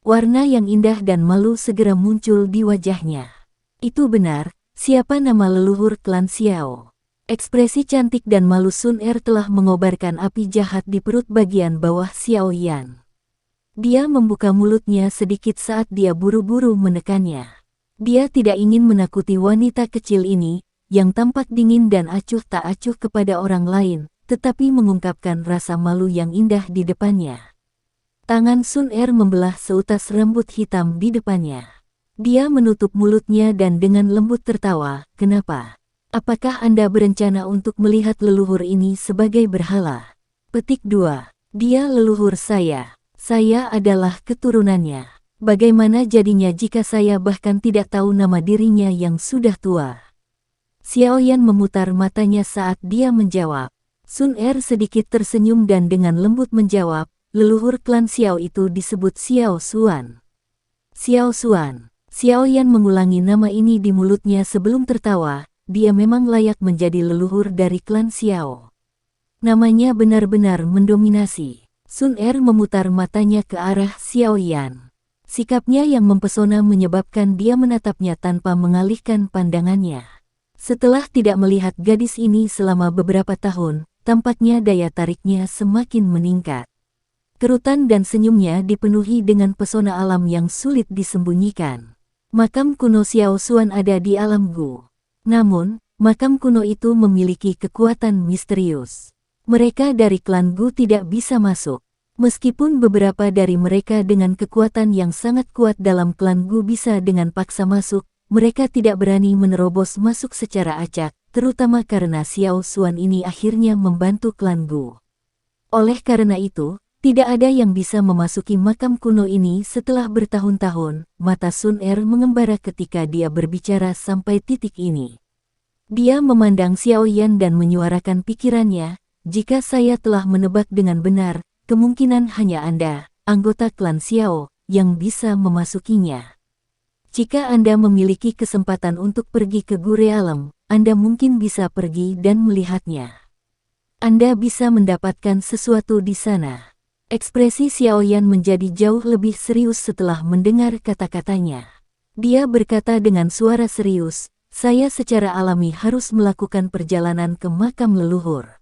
Warna yang indah dan malu segera muncul di wajahnya. Itu benar, siapa nama leluhur klan Xiao? Ekspresi cantik dan malu Sun Er telah mengobarkan api jahat di perut bagian bawah Xiao Yan. Dia membuka mulutnya sedikit saat dia buru-buru menekannya. Dia tidak ingin menakuti wanita kecil ini, yang tampak dingin dan acuh tak acuh kepada orang lain, tetapi mengungkapkan rasa malu yang indah di depannya. Tangan Sun Er membelah seutas rambut hitam di depannya. Dia menutup mulutnya dan dengan lembut tertawa, kenapa? Apakah Anda berencana untuk melihat leluhur ini sebagai berhala? Petik 2. Dia leluhur saya. Saya adalah keturunannya. Bagaimana jadinya jika saya bahkan tidak tahu nama dirinya yang sudah tua? Xiao Yan memutar matanya saat dia menjawab. Sun Er sedikit tersenyum dan dengan lembut menjawab, leluhur klan Xiao itu disebut Xiao Xuan. Xiao Xuan. Xiao Yan mengulangi nama ini di mulutnya sebelum tertawa, dia memang layak menjadi leluhur dari klan Xiao. Namanya benar-benar mendominasi. Sun Er memutar matanya ke arah Xiao Yan. Sikapnya yang mempesona menyebabkan dia menatapnya tanpa mengalihkan pandangannya. Setelah tidak melihat gadis ini selama beberapa tahun, tampaknya daya tariknya semakin meningkat. Kerutan dan senyumnya dipenuhi dengan pesona alam yang sulit disembunyikan. Makam kuno Xiao Xuan ada di alam Gu. Namun, makam kuno itu memiliki kekuatan misterius. Mereka dari klan Gu tidak bisa masuk. Meskipun beberapa dari mereka dengan kekuatan yang sangat kuat dalam klan Gu bisa dengan paksa masuk, mereka tidak berani menerobos masuk secara acak, terutama karena Xiao Xuan ini akhirnya membantu klan Gu. Oleh karena itu, tidak ada yang bisa memasuki makam kuno ini setelah bertahun-tahun. Mata Sun Er mengembara ketika dia berbicara sampai titik ini. Dia memandang Xiao Yan dan menyuarakan pikirannya, jika saya telah menebak dengan benar, kemungkinan hanya Anda, anggota klan Xiao, yang bisa memasukinya. Jika Anda memiliki kesempatan untuk pergi ke Gu Realem, Anda mungkin bisa pergi dan melihatnya. Anda bisa mendapatkan sesuatu di sana. Ekspresi Xiao Yan menjadi jauh lebih serius setelah mendengar kata-katanya. Dia berkata dengan suara serius, saya secara alami harus melakukan perjalanan ke makam leluhur.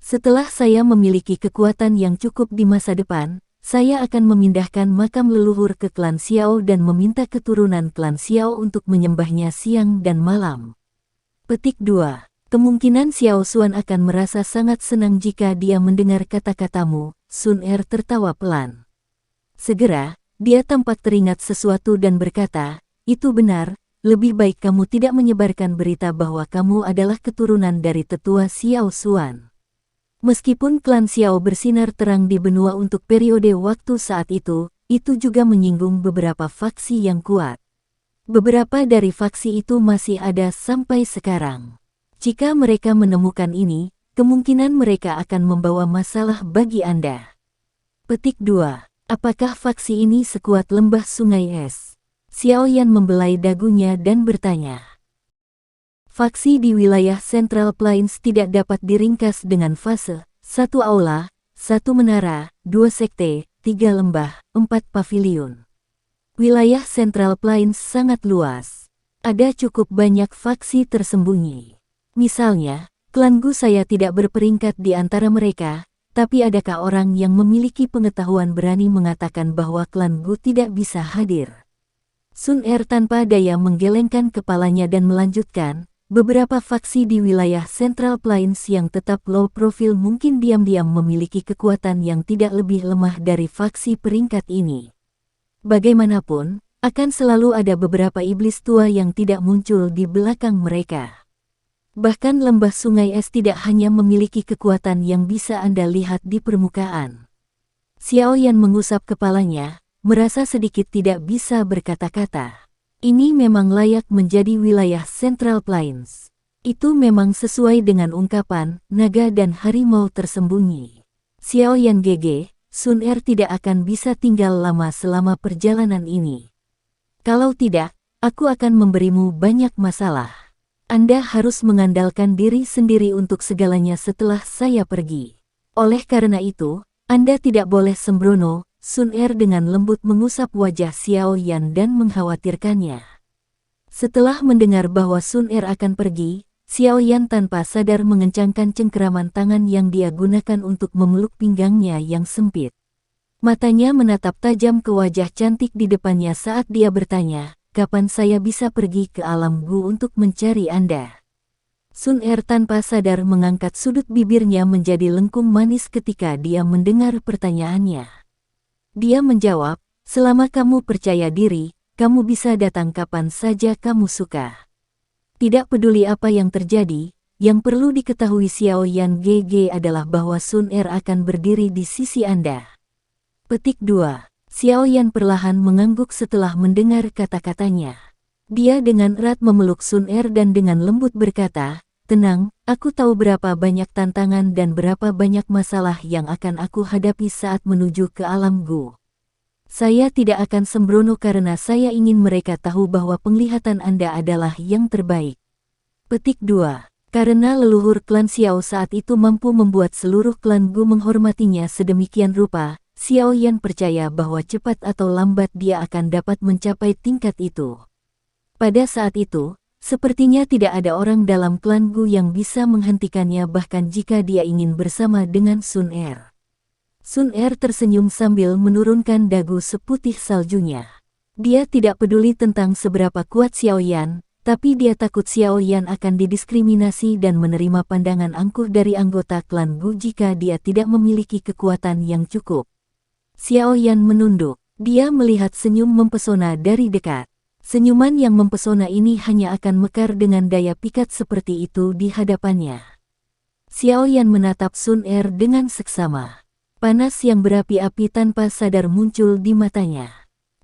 Setelah saya memiliki kekuatan yang cukup di masa depan, saya akan memindahkan makam leluhur ke klan Xiao dan meminta keturunan klan Xiao untuk menyembahnya siang dan malam. Petik 2. Kemungkinan Xiao Xuan akan merasa sangat senang jika dia mendengar kata-katamu. Sun Er tertawa pelan. Segera, dia tampak teringat sesuatu dan berkata, itu benar, lebih baik kamu tidak menyebarkan berita bahwa kamu adalah keturunan dari tetua Xiao Xuan. Meskipun klan Xiao bersinar terang di benua untuk periode waktu saat itu juga menyinggung beberapa faksi yang kuat. Beberapa dari faksi itu masih ada sampai sekarang. Jika mereka menemukan ini, kemungkinan mereka akan membawa masalah bagi Anda. Petik 2. Apakah faksi ini sekuat lembah sungai es? Xiao Yan membelai dagunya dan bertanya. Faksi di wilayah Central Plains tidak dapat diringkas dengan fase, 1 aula, 1 menara, 2 sekte, 3 lembah, 4 pavilion. Wilayah Central Plains sangat luas. Ada cukup banyak faksi tersembunyi. Misalnya, klan Gu saya tidak berperingkat di antara mereka, tapi adakah orang yang memiliki pengetahuan berani mengatakan bahwa klan Gu tidak bisa hadir? Sun Er tanpa daya menggelengkan kepalanya dan melanjutkan, beberapa faksi di wilayah Central Plains yang tetap low profile mungkin diam-diam memiliki kekuatan yang tidak lebih lemah dari faksi peringkat ini. Bagaimanapun, akan selalu ada beberapa iblis tua yang tidak muncul di belakang mereka. Bahkan lembah sungai es tidak hanya memiliki kekuatan yang bisa Anda lihat di permukaan. Xiao Yan mengusap kepalanya, merasa sedikit tidak bisa berkata-kata. Ini memang layak menjadi wilayah Central Plains. Itu memang sesuai dengan ungkapan, naga dan harimau tersembunyi. Xiao Yan GG, Sun Er tidak akan bisa tinggal lama selama perjalanan ini. Kalau tidak, aku akan memberimu banyak masalah. Anda harus mengandalkan diri sendiri untuk segalanya setelah saya pergi. Oleh karena itu, Anda tidak boleh sembrono. Sun Er dengan lembut mengusap wajah Xiao Yan dan mengkhawatirkannya. Setelah mendengar bahwa Sun Er akan pergi, Xiao Yan tanpa sadar mengencangkan cengkeraman tangan yang dia gunakan untuk memeluk pinggangnya yang sempit. Matanya menatap tajam ke wajah cantik di depannya saat dia bertanya, kapan saya bisa pergi ke alam Gu untuk mencari Anda? Sun Er tanpa sadar mengangkat sudut bibirnya menjadi lengkung manis ketika dia mendengar pertanyaannya. Dia menjawab, selama kamu percaya diri, kamu bisa datang kapan saja kamu suka. Tidak peduli apa yang terjadi, yang perlu diketahui Xiao Yan GG adalah bahwa Sun Er akan berdiri di sisi Anda. Petik 2. Xiao Yan perlahan mengangguk setelah mendengar kata-katanya. Dia dengan erat memeluk Sun Er dan dengan lembut berkata, tenang, aku tahu berapa banyak tantangan dan berapa banyak masalah yang akan aku hadapi saat menuju ke alam Gu. Saya tidak akan sembrono karena saya ingin mereka tahu bahwa penglihatan Anda adalah yang terbaik. Petik 2. Karena leluhur klan Xiao saat itu mampu membuat seluruh klan Gu menghormatinya sedemikian rupa, Xiao Yan percaya bahwa cepat atau lambat dia akan dapat mencapai tingkat itu. Pada saat itu, sepertinya tidak ada orang dalam klan Gu yang bisa menghentikannya bahkan jika dia ingin bersama dengan Sun Er. Sun Er tersenyum sambil menurunkan dagu seputih saljunya. Dia tidak peduli tentang seberapa kuat Xiao Yan, tapi dia takut Xiao Yan akan didiskriminasi dan menerima pandangan angkuh dari anggota klan Gu jika dia tidak memiliki kekuatan yang cukup. Xiao Yan menunduk. Dia melihat senyum mempesona dari dekat. Senyuman yang mempesona ini hanya akan mekar dengan daya pikat seperti itu di hadapannya. Xiao Yan menatap Sun Er dengan seksama. Panas yang berapi-api tanpa sadar muncul di matanya.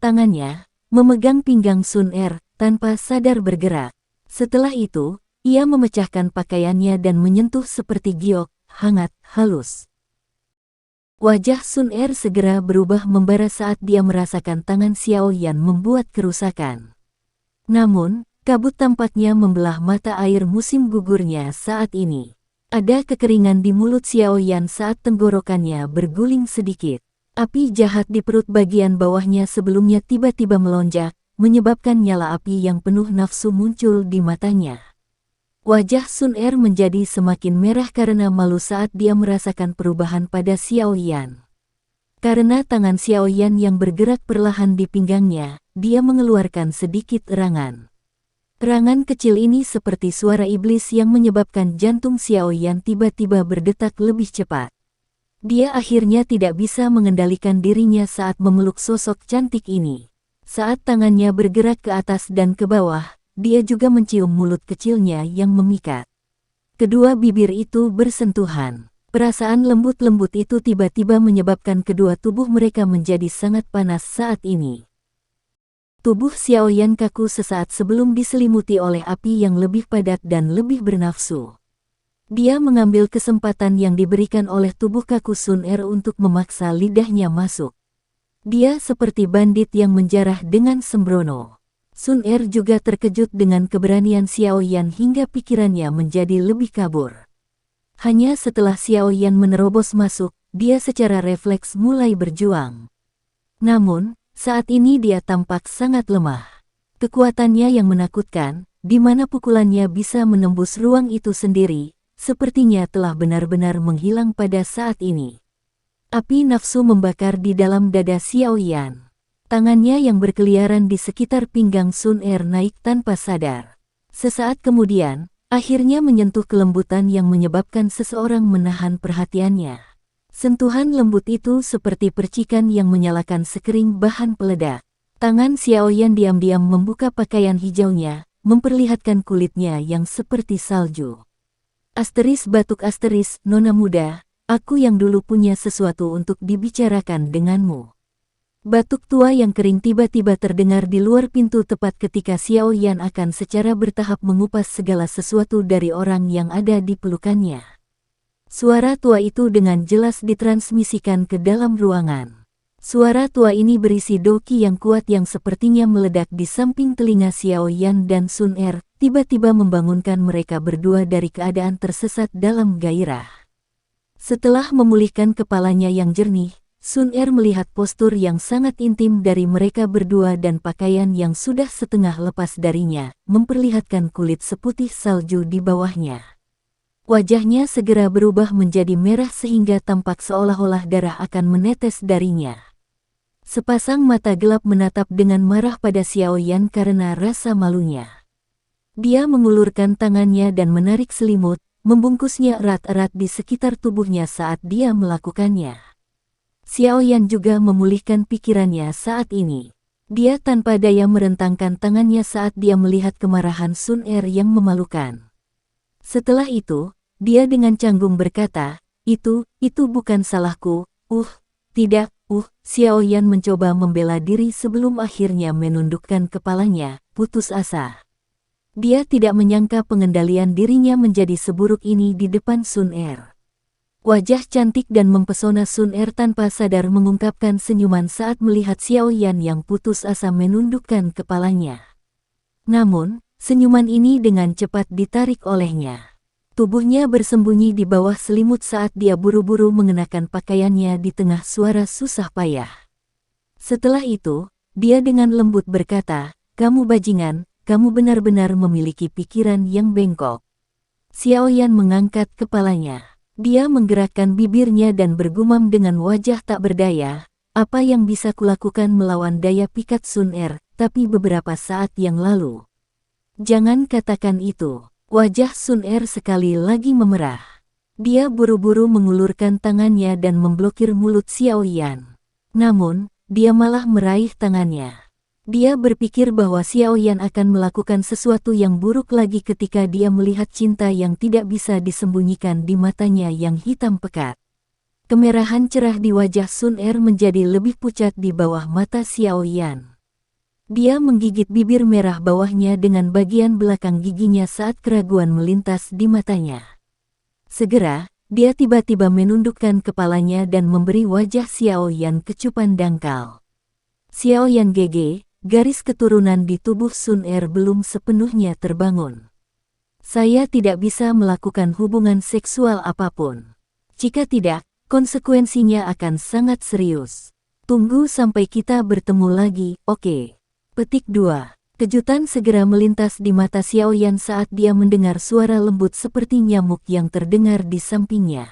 Tangannya memegang pinggang Sun Er tanpa sadar bergerak. Setelah itu, ia memecahkan pakaiannya dan menyentuh seperti giok, hangat, halus. Wajah Sun Er segera berubah membara saat dia merasakan tangan Xiao Yan membuat kerusakan. Namun, kabut tampaknya membelah mata air musim gugurnya saat ini. Ada kekeringan di mulut Xiao Yan saat tenggorokannya berguling sedikit. Api jahat di perut bagian bawahnya sebelumnya tiba-tiba melonjak, menyebabkan nyala api yang penuh nafsu muncul di matanya. Wajah Sun Er menjadi semakin merah karena malu saat dia merasakan perubahan pada Xiao Yan. Karena tangan Xiao Yan yang bergerak perlahan di pinggangnya, dia mengeluarkan sedikit erangan. Erangan kecil ini seperti suara iblis yang menyebabkan jantung Xiao Yan tiba-tiba berdetak lebih cepat. Dia akhirnya tidak bisa mengendalikan dirinya saat memeluk sosok cantik ini. Saat tangannya bergerak ke atas dan ke bawah, dia juga mencium mulut kecilnya yang memikat. Kedua bibir itu bersentuhan. Perasaan lembut-lembut itu tiba-tiba menyebabkan kedua tubuh mereka menjadi sangat panas saat ini. Tubuh Xiao Yan kaku sesaat sebelum diselimuti oleh api yang lebih padat dan lebih bernafsu. Dia mengambil kesempatan yang diberikan oleh tubuh kaku Sun Er untuk memaksa lidahnya masuk. Dia seperti bandit yang menjarah dengan sembrono. Sun Er juga terkejut dengan keberanian Xiao Yan hingga pikirannya menjadi lebih kabur. Hanya setelah Xiao Yan menerobos masuk, dia secara refleks mulai berjuang. Namun, saat ini dia tampak sangat lemah. Kekuatannya yang menakutkan, di mana pukulannya bisa menembus ruang itu sendiri, sepertinya telah benar-benar menghilang pada saat ini. Api nafsu membakar di dalam dada Xiao Yan. Tangannya yang berkeliaran di sekitar pinggang Sun Er naik tanpa sadar. Sesaat kemudian, akhirnya menyentuh kelembutan yang menyebabkan seseorang menahan perhatiannya. Sentuhan lembut itu seperti percikan yang menyalakan sekering bahan peledak. Tangan Xiao Yan diam-diam membuka pakaian hijaunya, memperlihatkan kulitnya yang seperti salju. Batuk Nona muda, aku yang dulu punya sesuatu untuk dibicarakan denganmu. Batuk tua yang kering tiba-tiba terdengar di luar pintu tepat ketika Xiao Yan akan secara bertahap mengupas segala sesuatu dari orang yang ada di pelukannya. Suara tua itu dengan jelas ditransmisikan ke dalam ruangan. Suara tua ini berisi doki yang kuat yang sepertinya meledak di samping telinga Xiao Yan dan Sun Er, tiba-tiba membangunkan mereka berdua dari keadaan tersesat dalam gairah. Setelah memulihkan kepalanya yang jernih, Sun Er melihat postur yang sangat intim dari mereka berdua dan pakaian yang sudah setengah lepas darinya, memperlihatkan kulit seputih salju di bawahnya. Wajahnya segera berubah menjadi merah sehingga tampak seolah-olah darah akan menetes darinya. Sepasang mata gelap menatap dengan marah pada Xiao Yan karena rasa malunya. Dia mengulurkan tangannya dan menarik selimut, membungkusnya erat-erat di sekitar tubuhnya saat dia melakukannya. Xiao Yan juga memulihkan pikirannya saat ini. Dia tanpa daya merentangkan tangannya saat dia melihat kemarahan Sun Er yang memalukan. Setelah itu, dia dengan canggung berkata, itu bukan salahku, tidak, Xiao Yan mencoba membela diri sebelum akhirnya menundukkan kepalanya, putus asa. Dia tidak menyangka pengendalian dirinya menjadi seburuk ini di depan Sun Er. Wajah cantik dan mempesona Sun Er tanpa sadar mengungkapkan senyuman saat melihat Xiao Yan yang putus asa menundukkan kepalanya. Namun, senyuman ini dengan cepat ditarik olehnya. Tubuhnya bersembunyi di bawah selimut saat dia buru-buru mengenakan pakaiannya di tengah suara susah payah. Setelah itu, dia dengan lembut berkata, "Kamu bajingan, kamu benar-benar memiliki pikiran yang bengkok." Xiao Yan mengangkat kepalanya. Dia menggerakkan bibirnya dan bergumam dengan wajah tak berdaya, "Apa yang bisa kulakukan melawan daya pikat Sun Er, tapi beberapa saat yang lalu." "Jangan katakan itu." Wajah Sun Er sekali lagi memerah. Dia buru-buru mengulurkan tangannya dan memblokir mulut Xiao Yan. Namun, dia malah meraih tangannya. Dia berpikir bahwa Xiao Yan akan melakukan sesuatu yang buruk lagi ketika dia melihat cinta yang tidak bisa disembunyikan di matanya yang hitam pekat. Kemerahan cerah di wajah Sun Er menjadi lebih pucat di bawah mata Xiao Yan. Dia menggigit bibir merah bawahnya dengan bagian belakang giginya saat keraguan melintas di matanya. Segera, dia tiba-tiba menundukkan kepalanya dan memberi wajah Xiao Yan kecupan dangkal. Xiao Yan GG, garis keturunan di tubuh Sun Er belum sepenuhnya terbangun. Saya tidak bisa melakukan hubungan seksual apapun. Jika tidak, konsekuensinya akan sangat serius. Tunggu sampai kita bertemu lagi, oke? Petik 2. Kejutan segera melintas di mata Xiao Yan saat dia mendengar suara lembut seperti nyamuk yang terdengar di sampingnya.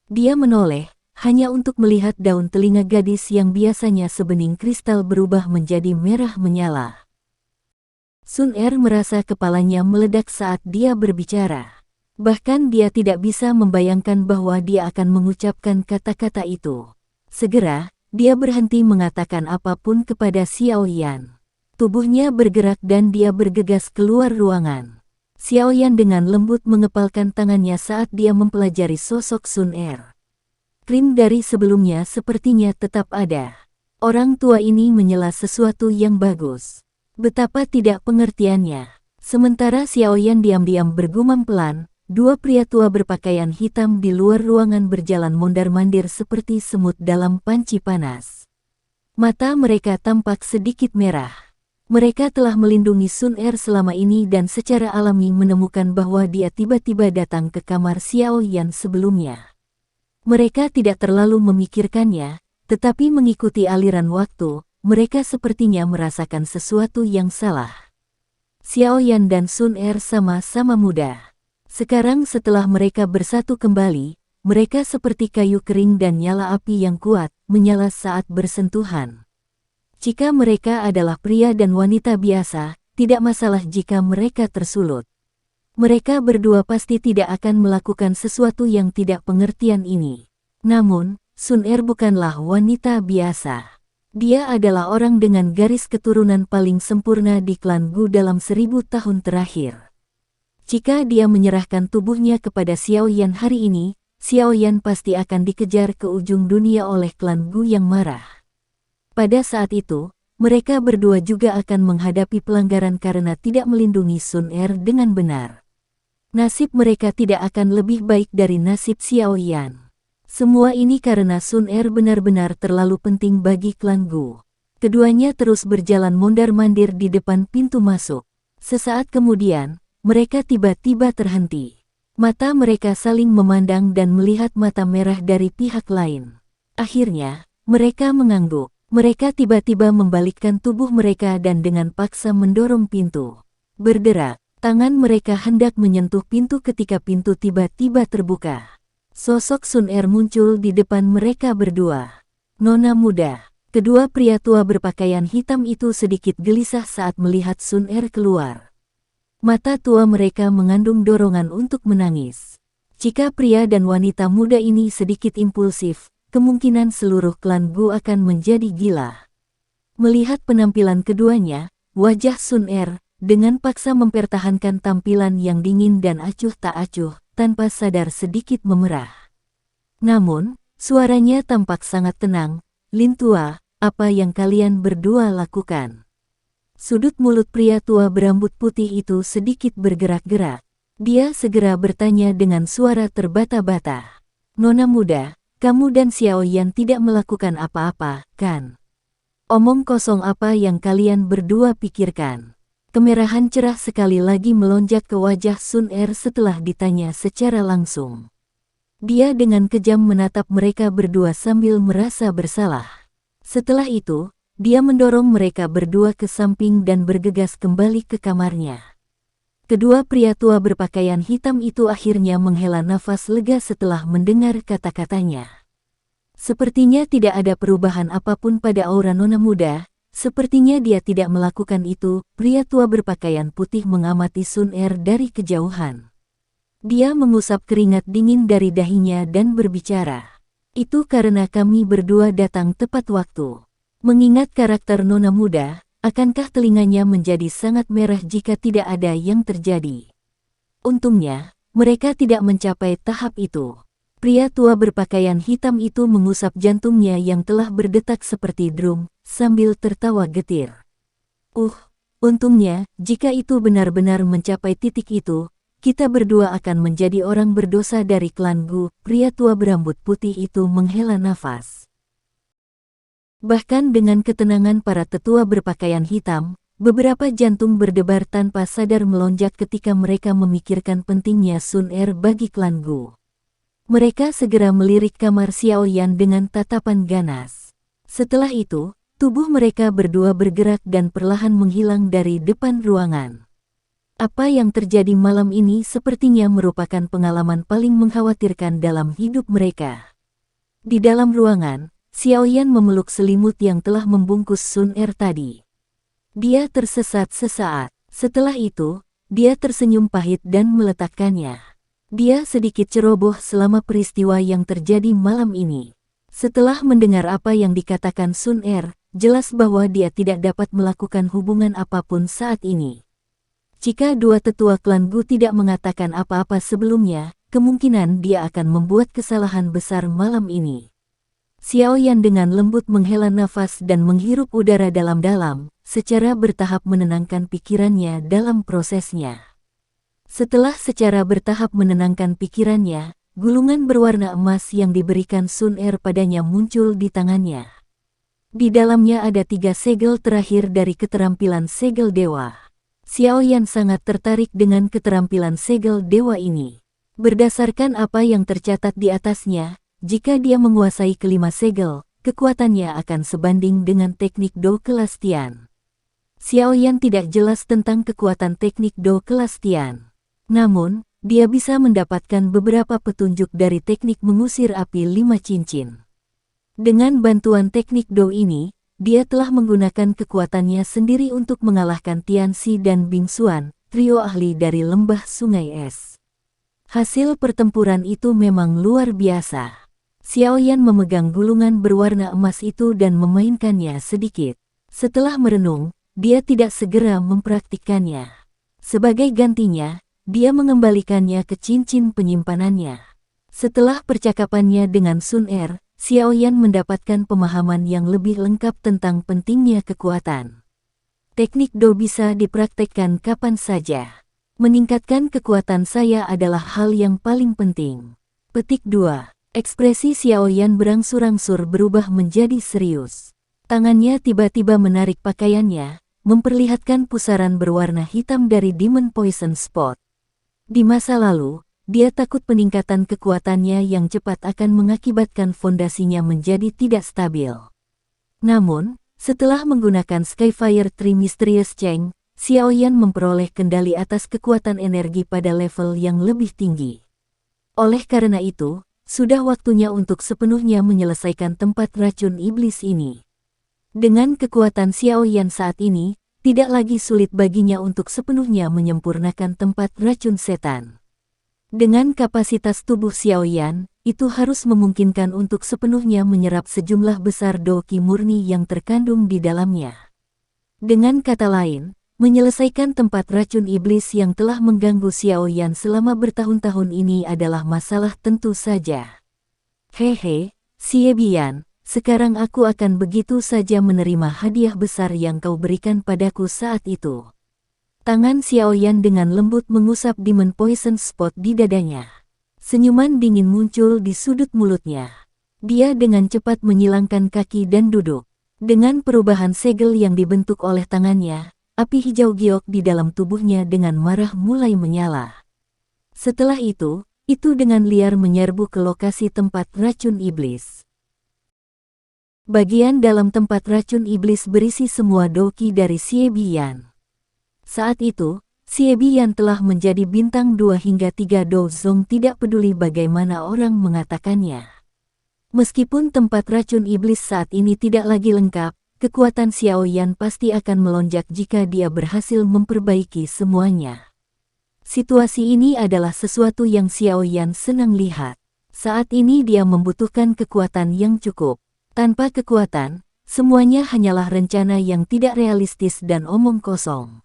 Dia menoleh, hanya untuk melihat daun telinga gadis yang biasanya sebening kristal berubah menjadi merah menyala. Sun Er merasa kepalanya meledak saat dia berbicara. Bahkan dia tidak bisa membayangkan bahwa dia akan mengucapkan kata-kata itu. Segera, dia berhenti mengatakan apapun kepada Xiao Yan. Tubuhnya bergerak dan dia bergegas keluar ruangan. Xiao Yan dengan lembut mengepalkan tangannya saat dia mempelajari sosok Sun Er. Krim dari sebelumnya sepertinya tetap ada. Orang tua ini menyela sesuatu yang bagus. Betapa tidak pengertiannya. Sementara Xiao Yan diam-diam bergumam pelan, dua pria tua berpakaian hitam di luar ruangan berjalan mondar-mandir seperti semut dalam panci panas. Mata mereka tampak sedikit merah. Mereka telah melindungi Sun Er selama ini dan secara alami menemukan bahwa dia tiba-tiba datang ke kamar Xiao Yan sebelumnya. Mereka tidak terlalu memikirkannya, tetapi mengikuti aliran waktu, mereka sepertinya merasakan sesuatu yang salah. Xiao Yan dan Sun Er sama-sama muda. Sekarang setelah mereka bersatu kembali, mereka seperti kayu kering dan nyala api yang kuat, menyala saat bersentuhan. Jika mereka adalah pria dan wanita biasa, tidak masalah jika mereka tersulut. Mereka berdua pasti tidak akan melakukan sesuatu yang tidak pengertian ini. Namun, Sun Er bukanlah wanita biasa. Dia adalah orang dengan garis keturunan paling sempurna di klan Gu dalam 1000 tahun terakhir. Jika dia menyerahkan tubuhnya kepada Xiao Yan hari ini, Xiao Yan pasti akan dikejar ke ujung dunia oleh klan Gu yang marah. Pada saat itu, mereka berdua juga akan menghadapi pelanggaran karena tidak melindungi Sun Er dengan benar. Nasib mereka tidak akan lebih baik dari nasib Xiao Yan. Semua ini karena Sun Er benar-benar terlalu penting bagi klan Gu. Keduanya terus berjalan mondar-mandir di depan pintu masuk. Sesaat kemudian, mereka tiba-tiba terhenti. Mata mereka saling memandang dan melihat mata merah dari pihak lain. Akhirnya, mereka mengangguk. Mereka tiba-tiba membalikkan tubuh mereka dan dengan paksa mendorong pintu. Berderak, tangan mereka hendak menyentuh pintu ketika pintu tiba-tiba terbuka. Sosok Sun Er muncul di depan mereka berdua. Nona muda, kedua pria tua berpakaian hitam itu sedikit gelisah saat melihat Sun Er keluar. Mata tua mereka mengandung dorongan untuk menangis. Jika pria dan wanita muda ini sedikit impulsif, kemungkinan seluruh klan Gu akan menjadi gila. Melihat penampilan keduanya, wajah Sun Er, dengan paksa mempertahankan tampilan yang dingin dan acuh tak acuh, tanpa sadar sedikit memerah. Namun, suaranya tampak sangat tenang. Lin tua, apa yang kalian berdua lakukan? Sudut mulut pria tua berambut putih itu sedikit bergerak-gerak. Dia segera bertanya dengan suara terbata-bata. Nona muda, kamu dan Xiao Yan tidak melakukan apa-apa, kan? Omong kosong apa yang kalian berdua pikirkan? Kemerahan cerah sekali lagi melonjak ke wajah Sun Er setelah ditanya secara langsung. Dia dengan kejam menatap mereka berdua sambil merasa bersalah. Setelah itu, dia mendorong mereka berdua ke samping dan bergegas kembali ke kamarnya. Kedua pria tua berpakaian hitam itu akhirnya menghela nafas lega setelah mendengar kata-katanya. Sepertinya tidak ada perubahan apapun pada aura nona muda, sepertinya dia tidak melakukan itu. Pria tua berpakaian putih mengamati Sun Er dari kejauhan. Dia mengusap keringat dingin dari dahinya dan berbicara. Itu karena kami berdua datang tepat waktu. Mengingat karakter nona muda, akankah telinganya menjadi sangat merah jika tidak ada yang terjadi? Untungnya, mereka tidak mencapai tahap itu. Pria tua berpakaian hitam itu mengusap jantungnya yang telah berdetak seperti drum, sambil tertawa getir. Untungnya, jika itu benar-benar mencapai titik itu, kita berdua akan menjadi orang berdosa dari klan Gu. Pria tua berambut putih itu menghela nafas. Bahkan dengan ketenangan para tetua berpakaian hitam, beberapa jantung berdebar tanpa sadar melonjak ketika mereka memikirkan pentingnya Sun Er bagi klan Gu. Mereka segera melirik kamar Xiaoyan dengan tatapan ganas. Setelah itu, tubuh mereka berdua bergerak dan perlahan menghilang dari depan ruangan. Apa yang terjadi malam ini sepertinya merupakan pengalaman paling mengkhawatirkan dalam hidup mereka. Di dalam ruangan, Xiaoyan memeluk selimut yang telah membungkus Sun Er tadi. Dia tersesat sesaat. Setelah itu, dia tersenyum pahit dan meletakkannya. Dia sedikit ceroboh selama peristiwa yang terjadi malam ini. Setelah mendengar apa yang dikatakan Sun Er, jelas bahwa dia tidak dapat melakukan hubungan apapun saat ini. Jika dua tetua klan Gu tidak mengatakan apa-apa sebelumnya, kemungkinan dia akan membuat kesalahan besar malam ini. Xiaoyan dengan lembut menghela nafas dan menghirup udara dalam-dalam, secara bertahap menenangkan pikirannya dalam prosesnya. Setelah secara bertahap menenangkan pikirannya, gulungan berwarna emas yang diberikan Sun Er padanya muncul di tangannya. Di dalamnya ada 3 segel terakhir dari keterampilan segel dewa. Xiaoyan sangat tertarik dengan keterampilan segel dewa ini. Berdasarkan apa yang tercatat di atasnya, jika dia menguasai kelima segel, kekuatannya akan sebanding dengan teknik Do kelas Tian. Xiaoyan tidak jelas tentang kekuatan teknik Do kelas Tian. Namun, dia bisa mendapatkan beberapa petunjuk dari teknik mengusir api 5 cincin. Dengan bantuan teknik Do ini, dia telah menggunakan kekuatannya sendiri untuk mengalahkan Tianxi dan Bing Xuan, trio ahli dari lembah sungai es. Hasil pertempuran itu memang luar biasa. Xiaoyan memegang gulungan berwarna emas itu dan memainkannya sedikit. Setelah merenung, dia tidak segera mempraktikkannya. Sebagai gantinya, dia mengembalikannya ke cincin penyimpanannya. Setelah percakapannya dengan Sun Er, Xiaoyan mendapatkan pemahaman yang lebih lengkap tentang pentingnya kekuatan. Teknik Do bisa dipraktekkan kapan saja. Meningkatkan kekuatan saya adalah hal yang paling penting. Petik 2. Ekspresi Xiaoyan berangsur-angsur berubah menjadi serius. Tangannya tiba-tiba menarik pakaiannya, memperlihatkan pusaran berwarna hitam dari Demon Poison Spot. Di masa lalu, dia takut peningkatan kekuatannya yang cepat akan mengakibatkan fondasinya menjadi tidak stabil. Namun, setelah menggunakan Skyfire Tree Mysterious Cheng, Xiaoyan memperoleh kendali atas kekuatan energi pada level yang lebih tinggi. Oleh karena itu, sudah waktunya untuk sepenuhnya menyelesaikan tempat racun iblis ini. Dengan kekuatan Xiaoyan saat ini, tidak lagi sulit baginya untuk sepenuhnya menyempurnakan tempat racun setan. Dengan kapasitas tubuh Xiaoyan, itu harus memungkinkan untuk sepenuhnya menyerap sejumlah besar doki murni yang terkandung di dalamnya. Dengan kata lain, menyelesaikan tempat racun iblis yang telah mengganggu Xiaoyan selama bertahun-tahun ini adalah masalah tentu saja. Hehe, Xie Bian, sekarang aku akan begitu saja menerima hadiah besar yang kau berikan padaku saat itu. Tangan Xiaoyan dengan lembut mengusap Demon Poison Spot di dadanya. Senyuman dingin muncul di sudut mulutnya. Dia dengan cepat menyilangkan kaki dan duduk. Dengan perubahan segel yang dibentuk oleh tangannya, api hijau giok di dalam tubuhnya dengan marah mulai menyala. Setelah itu dengan liar menyerbu ke lokasi tempat racun iblis. Bagian dalam tempat racun iblis berisi semua doki dari Xie Bian. Saat itu, Xie Bian telah menjadi bintang 2 hingga 3 Dozong tidak peduli bagaimana orang mengatakannya. Meskipun tempat racun iblis saat ini tidak lagi lengkap, kekuatan Xiaoyan pasti akan melonjak jika dia berhasil memperbaiki semuanya. Situasi ini adalah sesuatu yang Xiaoyan senang lihat. Saat ini dia membutuhkan kekuatan yang cukup. Tanpa kekuatan, semuanya hanyalah rencana yang tidak realistis dan omong kosong.